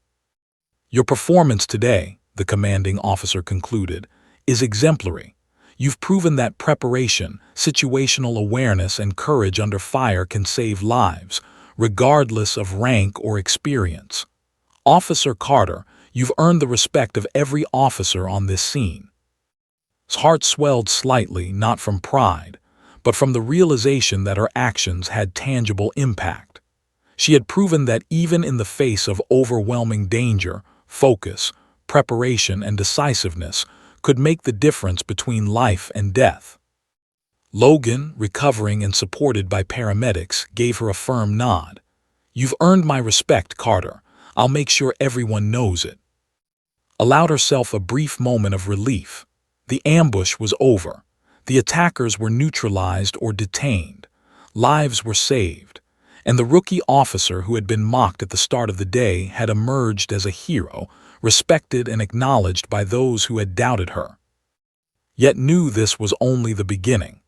"Your performance today," the commanding officer concluded, "is exemplary. You've proven that preparation, situational awareness, and courage under fire can save lives, regardless of rank or experience. Officer Carter, you've earned the respect of every officer on this scene." His heart swelled slightly, not from pride, but from the realization that her actions had tangible impact. She had proven that even in the face of overwhelming danger, focus, preparation, and decisiveness could make the difference between life and death. Logan, recovering and supported by paramedics, gave her a firm nod. "You've earned my respect, Carter. I'll make sure everyone knows it." Allowed herself a brief moment of relief. The ambush was over. The attackers were neutralized or detained. Lives were saved. And the rookie officer who had been mocked at the start of the day had emerged as a hero, respected and acknowledged by those who had doubted her. Yet knew this was only the beginning.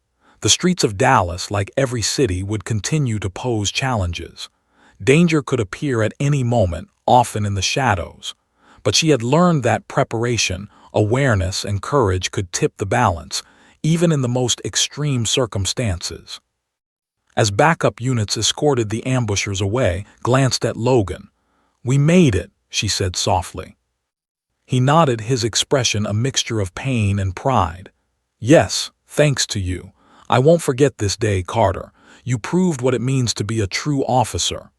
The streets of Dallas, like every city, would continue to pose challenges. Danger could appear at any moment, often in the shadows. But she had learned that preparation, awareness, and courage could tip the balance, even in the most extreme circumstances. As backup units escorted the ambushers away, glanced at Logan. "We made it," she said softly. He nodded, his expression a mixture of pain and pride. "Yes, thanks to you. I won't forget this day, Carter. You proved what it means to be a true officer."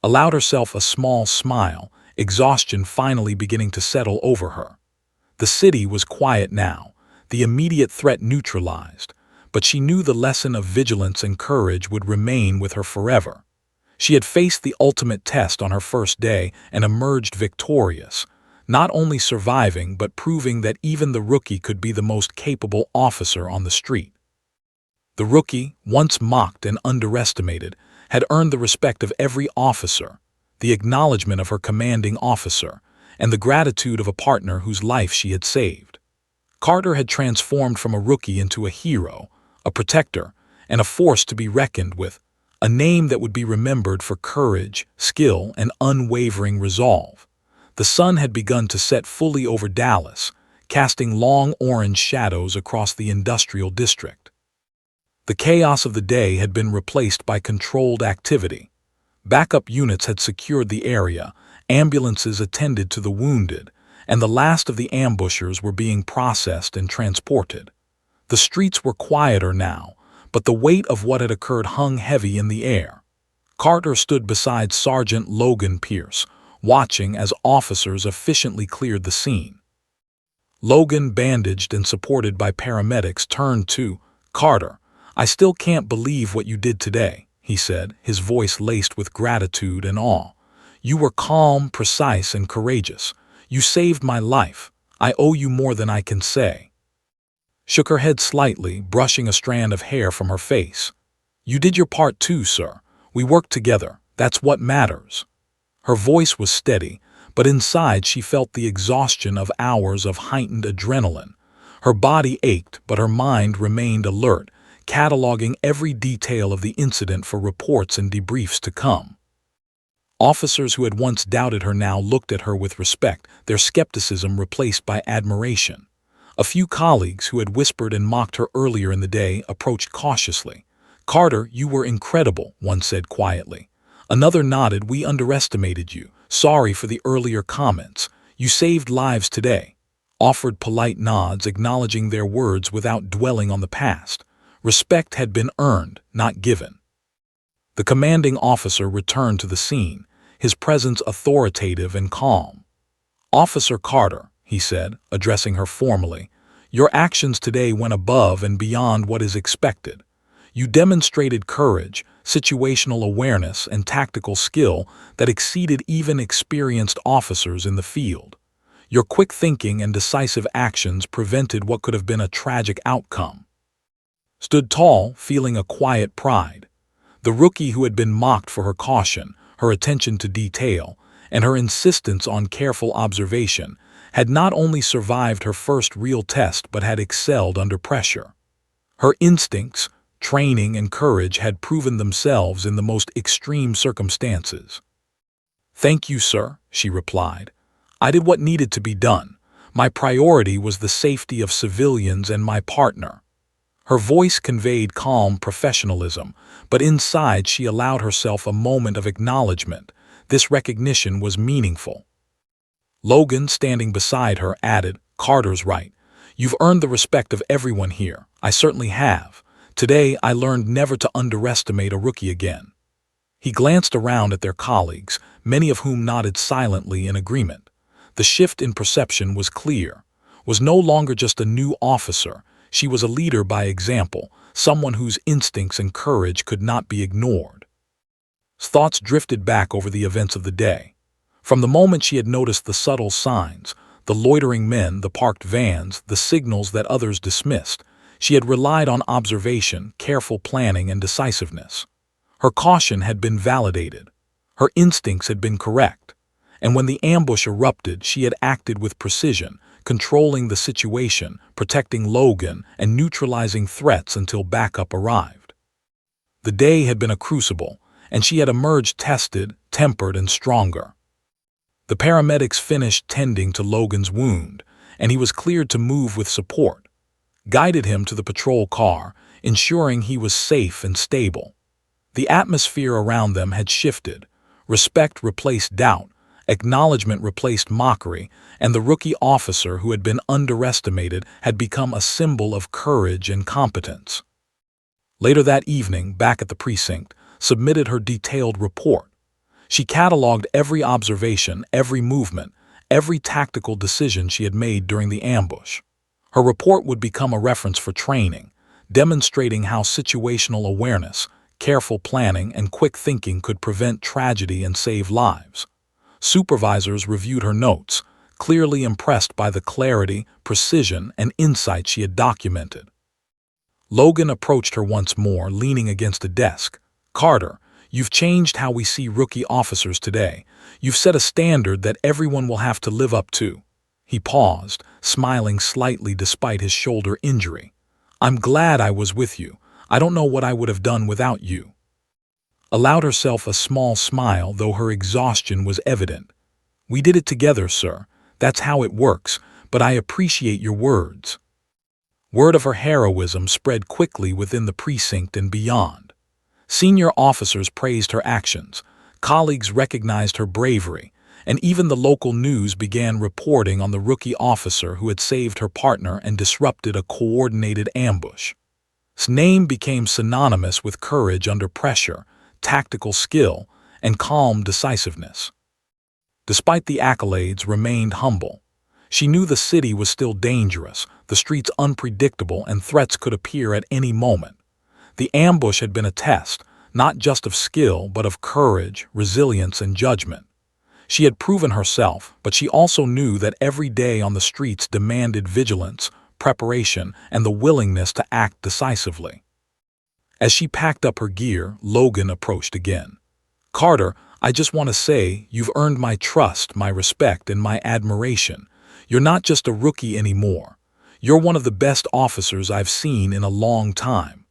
Allowed herself a small smile, exhaustion finally beginning to settle over her. The city was quiet now, the immediate threat neutralized, but she knew the lesson of vigilance and courage would remain with her forever. She had faced the ultimate test on her first day and emerged victorious, not only surviving but proving that even the rookie could be the most capable officer on the street. The rookie, once mocked and underestimated, had earned the respect of every officer, the acknowledgement of her commanding officer, and the gratitude of a partner whose life she had saved. Carter had transformed from a rookie into a hero, a protector, and a force to be reckoned with, a name that would be remembered for courage, skill, and unwavering resolve. The sun had begun to set fully over Dallas, casting long orange shadows across the industrial district. The chaos of the day had been replaced by controlled activity. Backup units had secured the area, ambulances attended to the wounded, and the last of the ambushers were being processed and transported. The streets were quieter now, but the weight of what had occurred hung heavy in the air. Carter stood beside Sergeant Logan Pierce, watching as officers efficiently cleared the scene. Logan, bandaged and supported by paramedics, turned to Carter. "I still can't believe what you did today," he said, his voice laced with gratitude and awe. "You were calm, precise, and courageous. You saved my life. I owe you more than I can say." Shook her head slightly, brushing a strand of hair from her face. "You did your part too, sir. We worked together. That's what matters." Her voice was steady, but inside she felt the exhaustion of hours of heightened adrenaline. Her body ached, but her mind remained alert, cataloging every detail of the incident for reports and debriefs to come. Officers who had once doubted her now looked at her with respect, their skepticism replaced by admiration. A few colleagues who had whispered and mocked her earlier in the day approached cautiously. "Carter, you were incredible," one said quietly. Another nodded. "We underestimated you. Sorry for the earlier comments. You saved lives today." Offered polite nods, acknowledging their words without dwelling on the past. Respect had been earned, not given. The commanding officer returned to the scene, his presence authoritative and calm. "Officer Carter," he said, addressing her formally, "your actions today went above and beyond what is expected. You demonstrated courage, situational awareness, and tactical skill that exceeded even experienced officers in the field. Your quick thinking and decisive actions prevented what could have been a tragic outcome." Stood tall, feeling a quiet pride. The rookie who had been mocked for her caution, her attention to detail, and her insistence on careful observation, had not only survived her first real test but had excelled under pressure. Her instincts, training, and courage had proven themselves in the most extreme circumstances. "Thank you, sir," she replied. "I did what needed to be done. My priority was the safety of civilians and my partner." Her voice conveyed calm professionalism, but inside she allowed herself a moment of acknowledgement. This recognition was meaningful. Logan, standing beside her, added, "Carter's right. You've earned the respect of everyone here. I certainly have. Today I learned never to underestimate a rookie again." He glanced around at their colleagues, many of whom nodded silently in agreement. The shift in perception was clear. Was no longer just a new officer. She was a leader by example, someone whose instincts and courage could not be ignored. Thoughts drifted back over the events of the day. From the moment she had noticed the subtle signs, the loitering men, the parked vans, the signals that others dismissed, she had relied on observation, careful planning, and decisiveness. Her caution had been validated. Her instincts had been correct. And when the ambush erupted, she had acted with precision, controlling the situation, protecting Logan, and neutralizing threats until backup arrived. The day had been a crucible, and she had emerged tested, tempered, and stronger. The paramedics finished tending to Logan's wound, and he was cleared to move with support, guided him to the patrol car, ensuring he was safe and stable. The atmosphere around them had shifted. Respect replaced doubt, acknowledgement replaced mockery, and the rookie officer who had been underestimated had become a symbol of courage and competence. Later that evening, back at the precinct, submitted her detailed report. She cataloged every observation, every movement, every tactical decision she had made during the ambush. Her report would become a reference for training, demonstrating how situational awareness, careful planning, and quick thinking could prevent tragedy and save lives. Supervisors reviewed her notes, clearly impressed by the clarity, precision, and insight she had documented. Logan approached her once more, leaning against a desk. "Carter, you've changed how we see rookie officers today. You've set a standard that everyone will have to live up to." He paused, smiling slightly despite his shoulder injury. "I'm glad I was with you. I don't know what I would have done without you." Allowed herself a small smile, though her exhaustion was evident. "We did it together, sir. That's how it works, but I appreciate your words." Word of her heroism spread quickly within the precinct and beyond. Senior officers praised her actions, colleagues recognized her bravery, and even the local news began reporting on the rookie officer who had saved her partner and disrupted a coordinated ambush. His name became synonymous with courage under pressure, tactical skill, and calm decisiveness. Despite the accolades, remained humble. She knew the city was still dangerous, the streets unpredictable, and threats could appear at any moment. The ambush had been a test, not just of skill, but of courage, resilience, and judgment. She had proven herself, but she also knew that every day on the streets demanded vigilance, preparation, and the willingness to act decisively. As she packed up her gear, Logan approached again. "Carter, I just want to say, you've earned my trust, my respect, and my admiration. You're not just a rookie anymore. You're one of the best officers I've seen in a long time."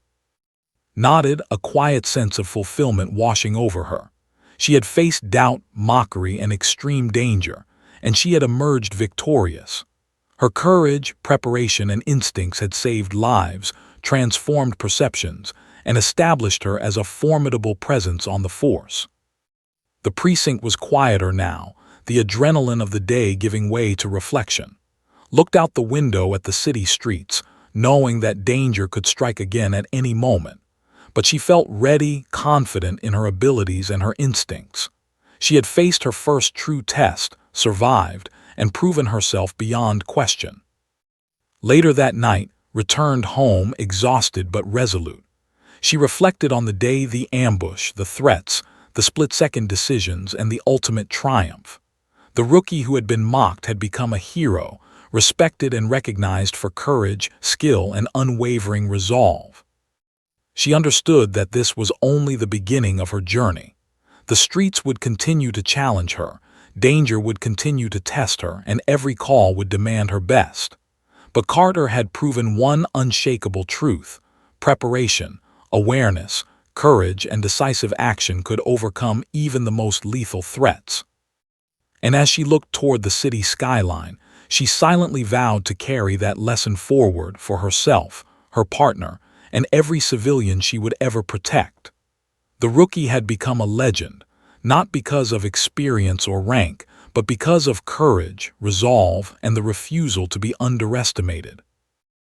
Nodded, a quiet sense of fulfillment washing over her. She had faced doubt, mockery, and extreme danger, and she had emerged victorious. Her courage, preparation, and instincts had saved lives, transformed perceptions, and established her as a formidable presence on the force. The precinct was quieter now, the adrenaline of the day giving way to reflection. Looked out the window at the city streets, knowing that danger could strike again at any moment. But she felt ready, confident in her abilities and her instincts. She had faced her first true test, survived, and proven herself beyond question. Later that night, returned home exhausted but resolute. She reflected on the day, the ambush, the threats, the split-second decisions, and the ultimate triumph. The rookie who had been mocked had become a hero, respected and recognized for courage, skill, and unwavering resolve. She understood that this was only the beginning of her journey. The streets would continue to challenge her, danger would continue to test her, and every call would demand her best. But Carter had proven one unshakable truth: preparation, awareness, courage, and decisive action could overcome even the most lethal threats. And as she looked toward the city skyline, she silently vowed to carry that lesson forward for herself, her partner, and every civilian she would ever protect. The rookie had become a legend, not because of experience or rank, but because of courage, resolve, and the refusal to be underestimated.